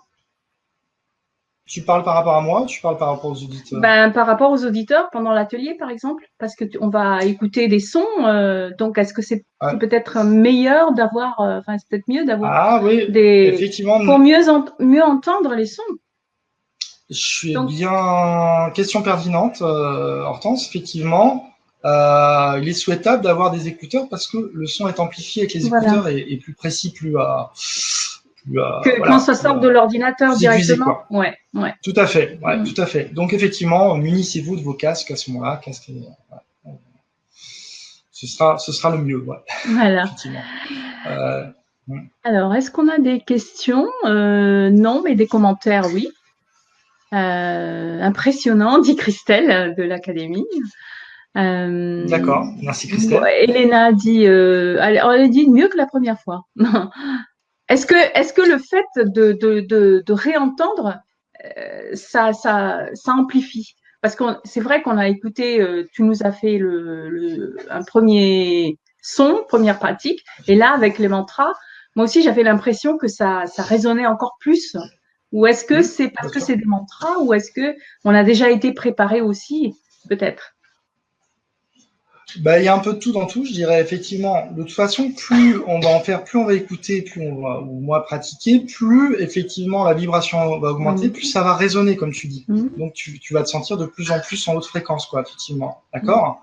Tu parles par rapport à moi ou tu parles par rapport aux auditeurs? Ben, par rapport aux auditeurs pendant l'atelier, par exemple, parce que on va écouter des sons, donc est-ce que c'est Ouais. peut-être meilleur d'avoir, enfin c'est peut-être mieux d'avoir Ah oui, des effectivement. pour mieux entendre les sons. Je suis Donc, bien. Question pertinente, Hortense. Effectivement, il est souhaitable d'avoir des écouteurs parce que le son est amplifié avec les voilà. écouteurs et plus précis, Quand ça sort de l'ordinateur plus aiguisé, directement. quoi. Ouais, ouais. Tout à fait, ouais, tout à fait. Donc effectivement, munissez-vous de vos casques à ce moment-là. Ce sera le mieux, ouais. Voilà. Effectivement. Alors, est-ce qu'on a des questions? Non, mais des commentaires, oui. Impressionnant, dit Christelle de l'Académie. D'accord, merci Christelle. Elena dit, elle dit mieux que la première fois. Est-ce que le fait de réentendre, ça amplifie? Parce que c'est vrai qu'on a écouté, tu nous as fait un premier son, première pratique, et là, avec les mantras, moi aussi, j'avais l'impression que ça résonnait encore plus. Ou est-ce que c'est parce que c'est des mantras, ou est-ce que on a déjà été préparé aussi, peut-être? Bah, il y a un peu de tout dans tout, je dirais effectivement. De toute façon, plus on va en faire, plus on va écouter, plus on va ou moins pratiquer, plus effectivement la vibration va augmenter, plus ça va résonner, comme tu dis. Donc tu vas te sentir de plus en plus en haute fréquence, quoi, effectivement. D'accord.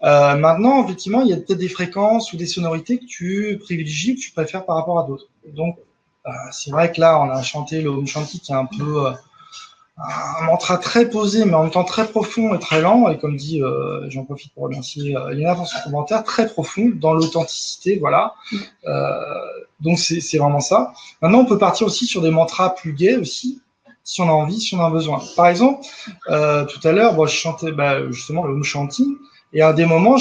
Maintenant, effectivement, il y a peut-être des fréquences ou des sonorités que tu privilégies, que tu préfères par rapport à d'autres. Donc c'est vrai que là, on a chanté le Om Shanti qui est un peu un mantra très posé, mais en même temps très profond et très lent. Et comme dit, j'en profite pour remercier Elena pour son commentaire, très profond dans l'authenticité, voilà. Donc c'est vraiment ça. Maintenant, on peut partir aussi sur des mantras plus gais aussi, si on a envie, si on a besoin. Par exemple, tout à l'heure, je chantais justement le Om Shanti, et à des moments,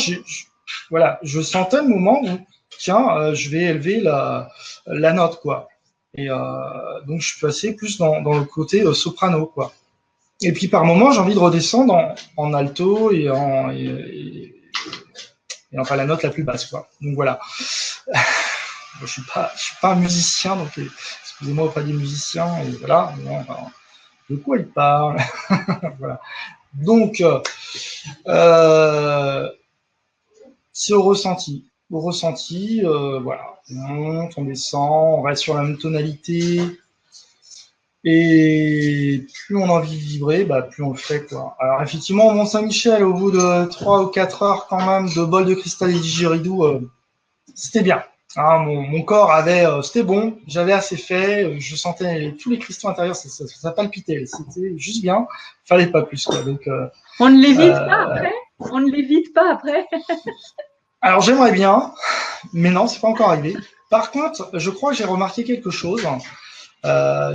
voilà, je sentais le moment où, tiens, je vais élever la note, quoi. Et donc, je suis passé plus dans le côté soprano, quoi. Et puis, par moments, j'ai envie de redescendre en alto et en enfin la note la plus basse, quoi. Donc, voilà. Je suis pas un musicien, donc excusez-moi auprès des musiciens. Et voilà. De quoi il parle? Voilà. Donc, c'est au ressenti. Au ressenti, voilà. On monte, on descend, on reste sur la même tonalité. Et plus on a envie de vibrer, plus on le fait, quoi. Alors effectivement, au Mont-Saint-Michel, au bout de 3 ou 4 heures quand même de bol de cristal et de didgeridoo, c'était bien. Hein, mon corps avait, c'était bon, j'avais assez fait, je sentais tous les cristaux intérieurs, ça palpitait, c'était juste bien, fallait pas plus, quoi. Donc, on ne l'évite pas après? On ne l'évite pas après? Alors j'aimerais bien, mais non, c'est pas encore arrivé. Par contre, je crois que j'ai remarqué quelque chose.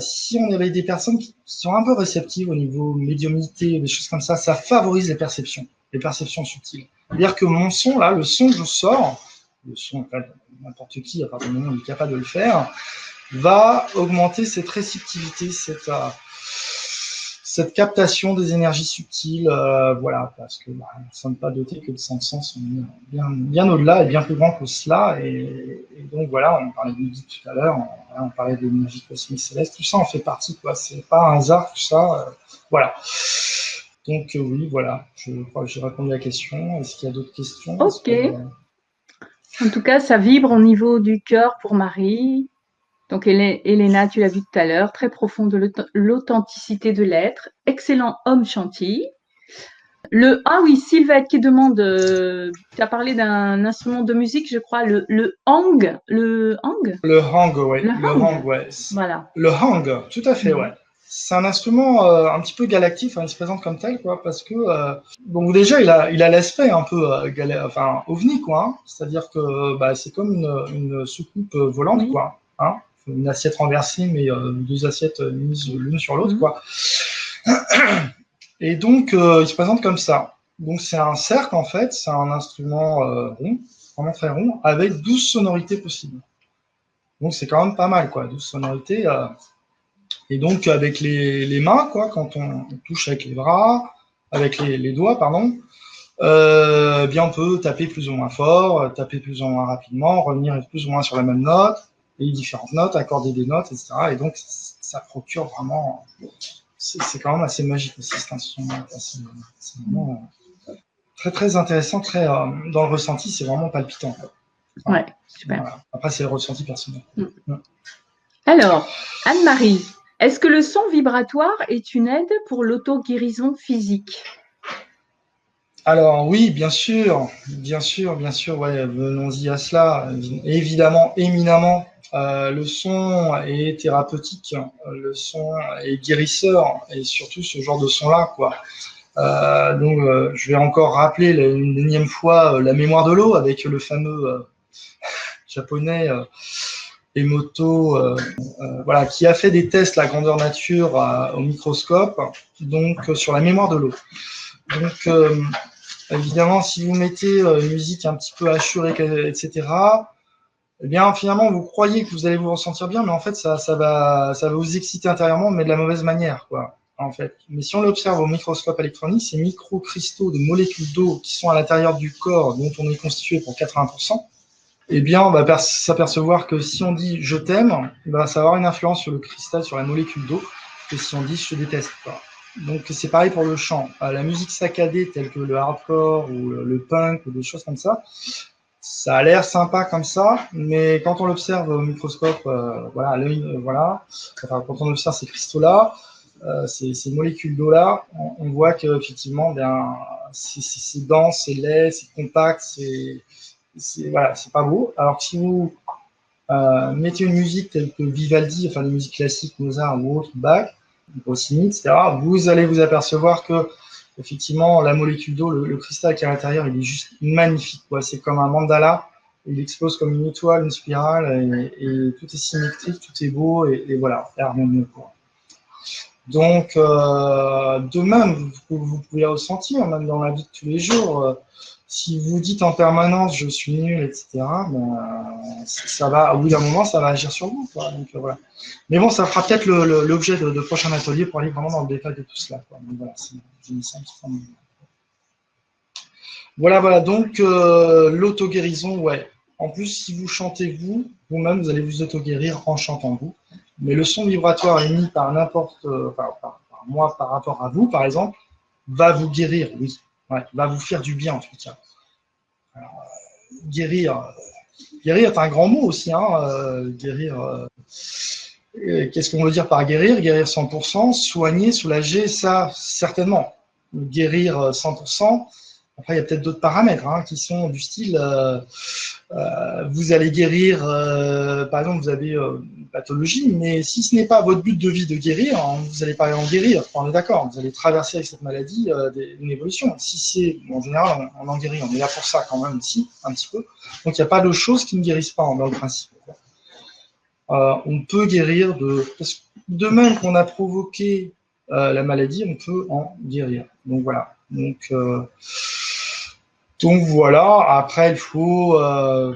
Si on avait des personnes qui sont un peu réceptives au niveau médiumnité, des choses comme ça favorise les perceptions subtiles. C'est-à-dire que mon son, là, le son que je sors, le son, n'importe qui, à partir du moment où il est capable de le faire, va augmenter cette réceptivité, cette captation des énergies subtiles, voilà, parce que nous ne sommes pas dotés que de 5 sens, on est bien au-delà et bien plus grand que cela. Et donc voilà, on parlait de musique tout à l'heure, on parlait de l'énergie cosmique céleste, tout ça en fait partie, quoi. C'est pas un hasard, tout ça, voilà. Donc oui, voilà, je crois que j'ai répondu à la question. Est-ce qu'il y a d'autres questions? Ok. En tout cas, ça vibre au niveau du cœur pour Marie. Donc, Elena, tu l'as vu tout à l'heure, très profond de l'authenticité de l'être. Excellent homme chantier. Ah oui, Sylvette qui demande, tu as parlé d'un instrument de musique, je crois, le hang. Le hang? Le hang, ouais. Le hang. Ouais. Voilà. Le hang, tout à fait, ouais. C'est un instrument un petit peu galactique, il se présente comme tel, quoi, parce que bon, déjà il a l'aspect un peu ovni, quoi. Hein. C'est-à-dire que c'est comme une soucoupe volante, quoi. Hein. Une assiette renversée, mais deux assiettes mises l'une sur l'autre, quoi. Et donc il se présente comme ça. Donc c'est un cercle en fait, c'est un instrument rond, vraiment très rond, avec 12 sonorités possibles. Donc c'est quand même pas mal, quoi, 12 sonorités. Et donc avec les mains, quoi, quand on touche avec les bras, avec les doigts, pardon, bien on peut taper plus ou moins fort, taper plus ou moins rapidement, revenir plus ou moins sur la même note, et différentes notes, accorder des notes, etc. Et donc ça procure vraiment, c'est quand même assez magique aussi cet instrument. C'est vraiment très très intéressant, très dans le ressenti, c'est vraiment palpitant. Enfin, ouais, super. Voilà. Après c'est le ressenti personnel. Alors, Anne-Marie, Est-ce que le son vibratoire est une aide pour l'auto-guérison physique? Alors oui, bien sûr, ouais, venons-y à cela. Évidemment, éminemment, le son est thérapeutique, le son est guérisseur, et surtout ce genre de son-là, quoi. Je vais encore rappeler une énième fois la mémoire de l'eau avec le fameux japonais Emoto, voilà, qui a fait des tests la grandeur nature au microscope, donc sur la mémoire de l'eau. Donc évidemment, si vous mettez une musique un petit peu assurée, etc., eh bien, finalement, vous croyez que vous allez vous ressentir bien, mais en fait, ça va vous exciter intérieurement, mais de la mauvaise manière, quoi, en fait. Mais si on l'observe au microscope électronique, ces microcristaux de molécules d'eau qui sont à l'intérieur du corps, dont on est constitué pour 80%, eh bien, on va s'apercevoir que si on dit je t'aime, ça va avoir une influence sur le cristal, sur la molécule d'eau, que si on dit je te déteste, quoi. Donc, c'est pareil pour le chant. La musique saccadée, telle que le hardcore ou le punk ou des choses comme ça a l'air sympa comme ça, mais quand on l'observe au microscope, voilà, à l'œil, voilà, enfin, quand on observe ces cristaux-là, ces molécules d'eau-là, on voit qu'effectivement, c'est dense, c'est laid, c'est compact, voilà, c'est pas beau. Alors que si vous mettez une musique telle que Vivaldi, enfin les musiques classiques, Mozart ou autres, Bach, Rossini, etc., vous allez vous apercevoir que effectivement, la molécule d'eau, le cristal qui est à l'intérieur, il est juste magnifique, quoi. C'est comme un mandala, il explose comme une étoile, une spirale, et tout est symétrique, tout est beau, et voilà, c'est harmonieux, quoi. Donc, de même, vous pouvez ressentir, même dans la vie de tous les jours, si vous dites en permanence je suis nul, etc., ça va, au bout d'un moment, ça va agir sur vous, quoi. Donc, voilà. Mais bon, ça fera peut-être l'objet de prochains ateliers pour aller vraiment dans le détail de tout cela, quoi. Donc, voilà, j'ai mis ça un petit peu. Voilà, donc l'auto-guérison, ouais. En plus, si vous chantez vous-même, vous allez vous auto-guérir en chantant vous. Mais le son vibratoire émis par n'importe, par moi, par rapport à vous, par exemple, va vous guérir, oui. Ouais, va vous faire du bien, en tout cas. Alors, guérir est un grand mot aussi, hein. Guérir, qu'est-ce qu'on veut dire par guérir? Guérir 100%, soigner, soulager, ça, certainement. Guérir 100%, après, il y a peut-être d'autres paramètres qui sont du style, vous allez guérir, par exemple, vous avez une pathologie, mais si ce n'est pas votre but de vie de guérir, vous n'allez pas en guérir, on est d'accord, vous allez traverser avec cette maladie une évolution. Si c'est, en général, on en guérit, on est là pour ça quand même ici, un petit peu. Donc, il n'y a pas de choses qui ne guérissent pas dans le principe. On peut guérir de même qu'on a provoqué la maladie, on peut en guérir. Donc, voilà. Donc voilà, après il faut,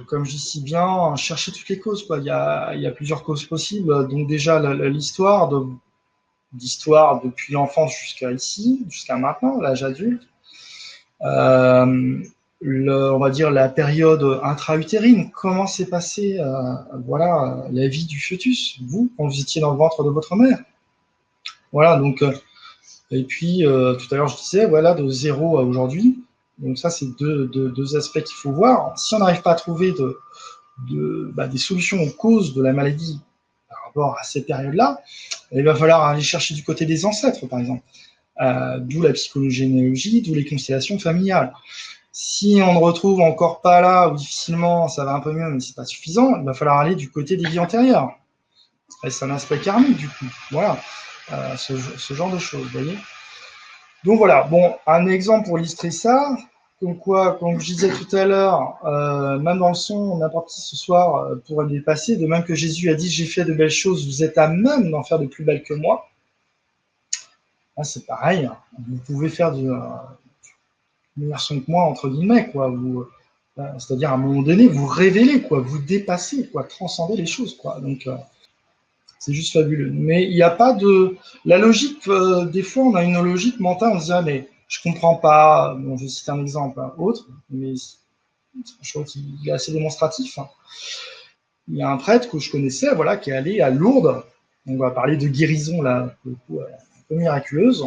comme je dis si bien, chercher toutes les causes, quoi. Il y a plusieurs causes possibles. Donc déjà l'histoire depuis l'enfance jusqu'à ici, jusqu'à maintenant, l'âge adulte. On va dire la période intra-utérine, comment s'est passée voilà, la vie du fœtus, vous, quand vous étiez dans le ventre de votre mère. Voilà, donc, et puis tout à l'heure je disais, voilà, de 0 à aujourd'hui. Donc ça, c'est deux aspects qu'il faut voir. Si on n'arrive pas à trouver des solutions aux causes de la maladie par rapport à ces périodes-là, il va falloir aller chercher du côté des ancêtres, par exemple. D'où la psychogénéalogie, d'où les constellations familiales. Si on ne retrouve encore pas là, ou difficilement, ça va un peu mieux, mais c'est pas suffisant, il va falloir aller du côté des vies antérieures. C'est un aspect karmique, du coup. Voilà, ce genre de choses, vous voyez. Donc voilà, bon, un exemple pour illustrer ça, comme quoi, comme je disais tout à l'heure, même dans le son, n'importe qui ce soir pourrait les passer, de même que Jésus a dit « J'ai fait de belles choses, vous êtes à même d'en faire de plus belles que moi ». C'est pareil, vous pouvez faire de meilleur son que moi, entre guillemets, quoi. C'est-à-dire, à un moment donné, vous révélez, quoi, vous dépassez, quoi, transcendez les choses, quoi. Donc, c'est juste fabuleux. Mais il n'y a pas de... La logique, des fois, on a une logique mentale, on se dit, ah, mais je comprends pas. Bon, je vais citer un exemple autre, mais je trouve qu'il est assez démonstratif. Il y a un prêtre que je connaissais, voilà, qui est allé à Lourdes. On va parler de guérison, là, pour le coup, un peu miraculeuse.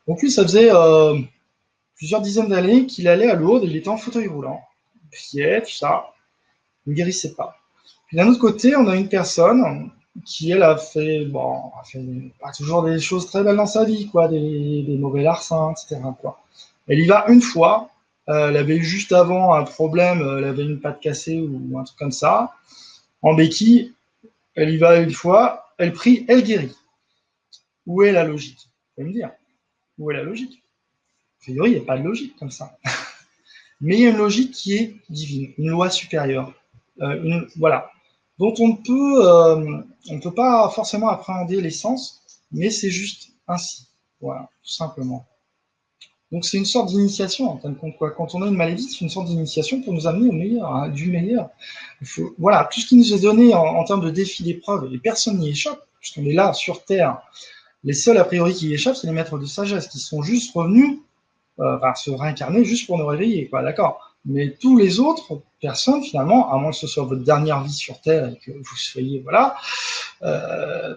Donc, lui, ça faisait plusieurs dizaines d'années qu'il allait à Lourdes, il était en fauteuil roulant. Priait, tout ça. Il ne guérissait pas. Puis d'un autre côté, on a une personne qui elle a fait, bon, a fait pas toujours des choses très belles dans sa vie, quoi, des mauvais larcins, etc., quoi. Elle y va une fois. Elle avait eu juste avant un problème, elle avait une patte cassée ou un truc comme ça. En béquille, elle y va une fois, elle prie, elle guérit. Où est la logique? Vous pouvez me dire. Où est la logique? A priori, il n'y a pas de logique comme ça. Mais il y a une logique qui est divine, une loi supérieure. Voilà. Dont on ne peut pas forcément appréhender l'essence, mais c'est juste ainsi. Voilà, tout simplement. Donc c'est une sorte d'initiation, en fin de compte, quoi. Quand on a une maladie, c'est une sorte d'initiation pour nous amener au meilleur, hein, du meilleur. Voilà, tout ce qui nous est donné en termes de défis, d'épreuves, et personne n'y échappe, puisqu'on est là, sur Terre. Les seuls, a priori, qui y échappent, c'est les maîtres de sagesse, qui sont juste revenus se réincarner juste pour nous réveiller, quoi, d'accord. Mais tous les autres personnes, finalement, à moins que ce soit votre dernière vie sur Terre et que vous soyez, voilà,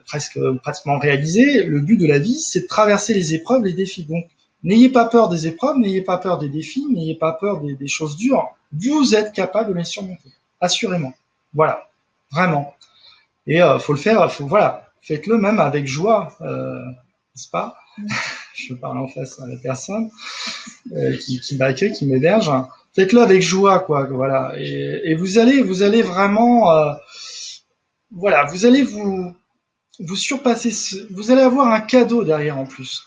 pratiquement réalisé, le but de la vie, c'est de traverser les épreuves, les défis. Donc, n'ayez pas peur des épreuves, n'ayez pas peur des défis, n'ayez pas peur des choses dures. Vous êtes capable de les surmonter, assurément. Voilà, vraiment. Et faut le faire, voilà, faites-le même avec joie, n'est-ce pas? Je parle en face à la personne qui m'accueille, qui m'héberge. Faites-le avec joie, quoi. Voilà. Et vous allez vraiment, voilà, vous allez vous surpasser. Vous allez avoir un cadeau derrière en plus.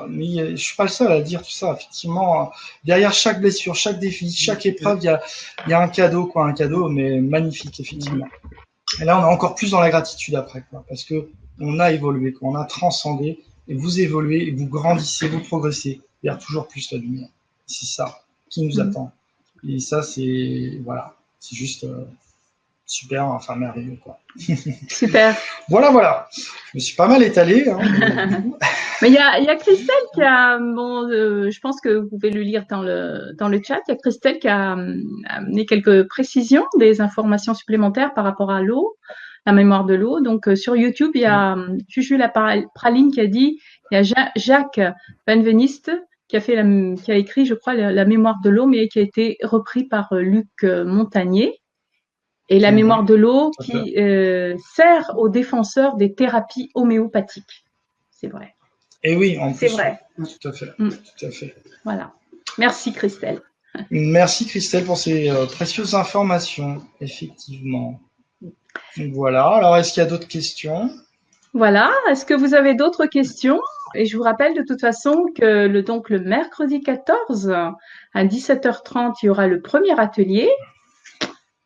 Mais je suis pas le seul à dire tout ça. Effectivement, derrière chaque blessure, chaque défi, chaque épreuve, il y a un cadeau, quoi, un cadeau, mais magnifique, effectivement. Et là, on est encore plus dans la gratitude après, quoi, parce que on a évolué, quoi, on a transcendé, et vous évoluez, et vous grandissez, vous progressez vers toujours plus la lumière. C'est ça qui nous attend. Et ça, c'est voilà, c'est juste super, enfin merveilleux, quoi. Super. Voilà. Je me suis pas mal étalé. Mais il y a Christelle qui a, bon, je pense que vous pouvez le lire dans le chat. Il y a Christelle qui a amené quelques précisions, des informations supplémentaires par rapport à l'eau, la mémoire de l'eau. Donc sur YouTube, il y a Juju la Praline qui a dit, il y a Jacques Benveniste qui a écrit, je crois, la mémoire de l'eau, mais qui a été repris par Luc Montagnier. Et la mémoire de l'eau qui sert aux défenseurs des thérapies homéopathiques. C'est vrai. Et oui, en plus. C'est vrai. Tout à fait. Tout à fait. Voilà. Merci Christelle. Merci Christelle pour ces précieuses informations, effectivement. Voilà. Alors, est-ce qu'il y a d'autres questions? Voilà. Est-ce que vous avez d'autres questions? Et je vous rappelle de toute façon que le mercredi 14 à 17h30, il y aura le premier atelier.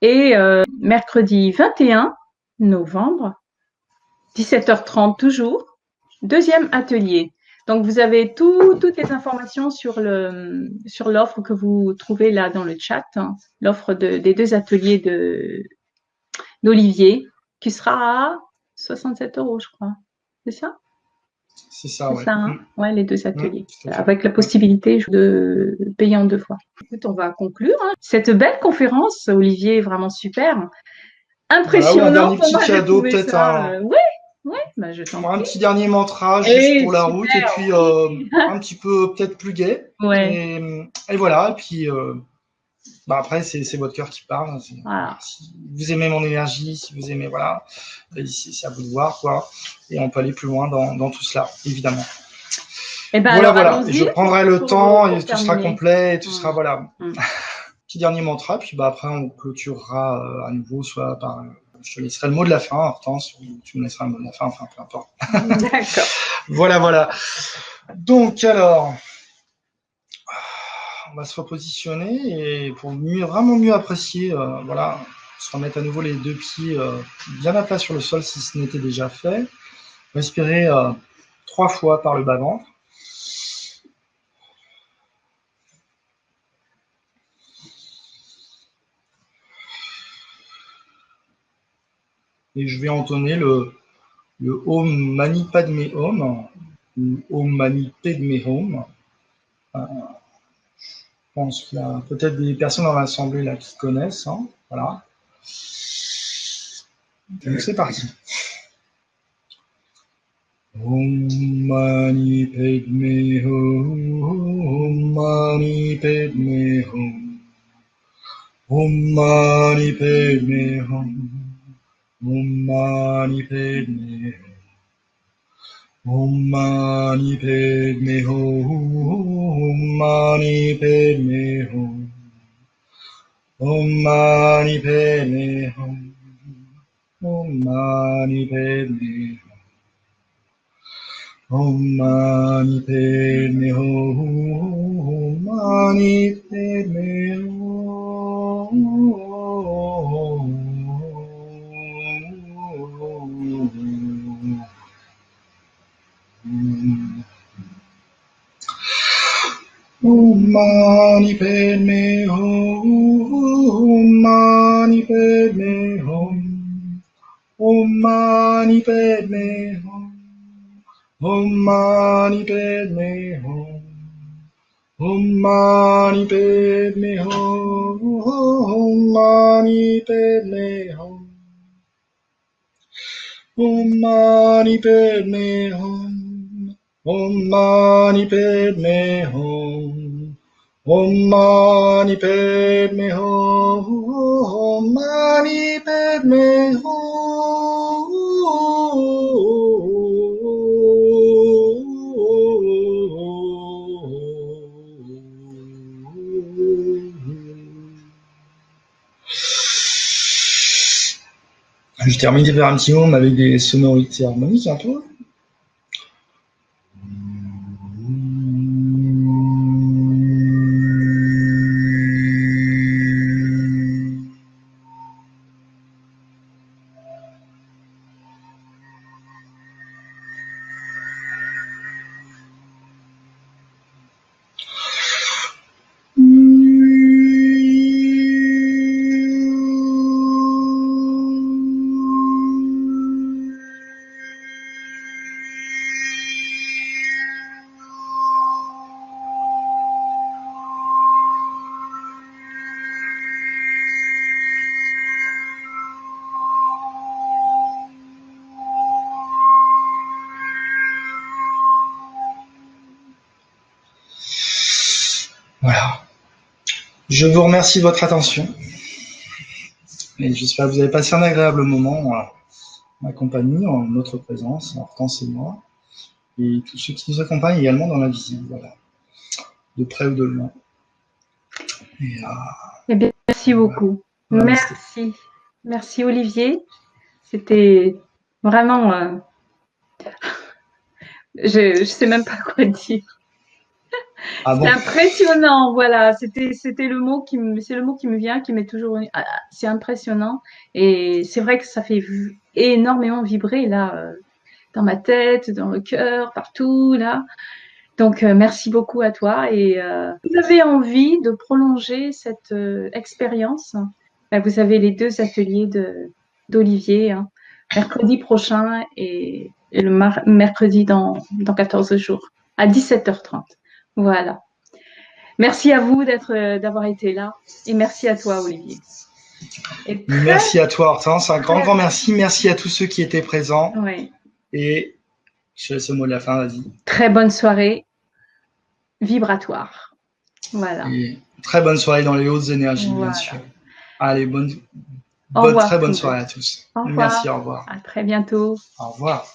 Et mercredi 21 novembre, 17h30 toujours, deuxième atelier. Donc, vous avez toutes les informations sur l'offre que vous trouvez là dans le chat, hein, l'offre des deux ateliers d'Olivier, qui sera à 67 €, je crois. C'est ça? C'est ça, ouais. C'est ça, hein, ouais, les deux ateliers. Avec la possibilité de payer en 2 fois. Écoute, on va conclure. Hein. Cette belle conférence, Olivier, est vraiment super. Impressionnant. Voilà, un dernier petit cadeau, peut-être. Ouais, bah je t'en prie. Un petit dernier mantra juste pour la route, et puis un petit peu peut-être plus gai. Ouais. Et voilà, et puis après c'est votre cœur qui parle. Voilà. Si vous aimez mon énergie, si vous aimez, voilà, c'est à vous de voir, quoi. Et on peut aller plus loin dans tout cela, évidemment. Et ben voilà. Et je prendrai le temps et tout sera complet, et tout sera, voilà. Petit dernier mantra, puis après on clôturera à nouveau, soit par... Je te laisserai le mot de la fin, Hortense, ou tu me laisseras le mot de la fin, enfin peu importe. D'accord. Voilà. Donc alors, on va se repositionner et pour vraiment mieux apprécier, voilà, se remettre à nouveau les deux pieds bien à plat sur le sol si ce n'était déjà fait. Respirer 3 fois par le bas-ventre. Et je vais entonner le Om Mani Padme Hum, ou Om Mani Padme Hum. Je pense qu'il y a peut-être des personnes dans l'assemblée là qui connaissent. Hein, voilà. Donc c'est parti. Om Mani Padme Hum, Om Mani Padme Hum, Om Mani Padme Hum. Om Mani Padme Hum. Om Mani Padme Hum. Om Mani Padme Hum. Om Mani Padme Hum. Om Mani Padme Hum. Om Mani Padme Hum. Om Mani Padme Hum. Om Mani Padme Hum. Om Mani Padme Hum. Om Mani Padme Hum. Om Mani Padme Hum. Om Mani Padme Hum. Om Mani Padme Hum. Om Mani Padme Hum. Om Mani Padme Hum. Om Mani Padme Hum. Om Mani Padme Je termine vers un petit moment avec des sonorités harmoniques un peu. Voilà. Je vous remercie de votre attention. Et j'espère que vous avez passé un agréable moment en ma compagnie, en notre présence, Hortense et moi, et tous ceux qui nous accompagnent également dans la visite, voilà, de près ou de loin. Eh bien, merci beaucoup. Voilà. Merci. Merci Olivier. C'était vraiment... je ne sais même pas quoi dire. Ah bon? C'est impressionnant, voilà. C'est le mot qui me vient, qui m'est toujours venu. Ah, c'est impressionnant. Et c'est vrai que ça fait énormément vibrer là, dans ma tête, dans le cœur, partout là. Donc merci beaucoup à toi. Et si vous avez envie de prolonger cette expérience, ben, vous avez les 2 ateliers d'Olivier, hein, mercredi prochain et le mercredi dans 14 jours à 17h30. Voilà. Merci à vous d'avoir été là et merci à toi, Olivier. Merci à toi, Hortense. Un grand merci. Merci à tous ceux qui étaient présents. Oui. Et je laisse le mot de la fin, vas-y. Très bonne soirée vibratoire. Voilà. Et très bonne soirée dans les hautes énergies, Voilà. bien sûr. Allez, Au revoir, très bonne soirée à tous. Au revoir. Merci, au revoir. À très bientôt. Au revoir.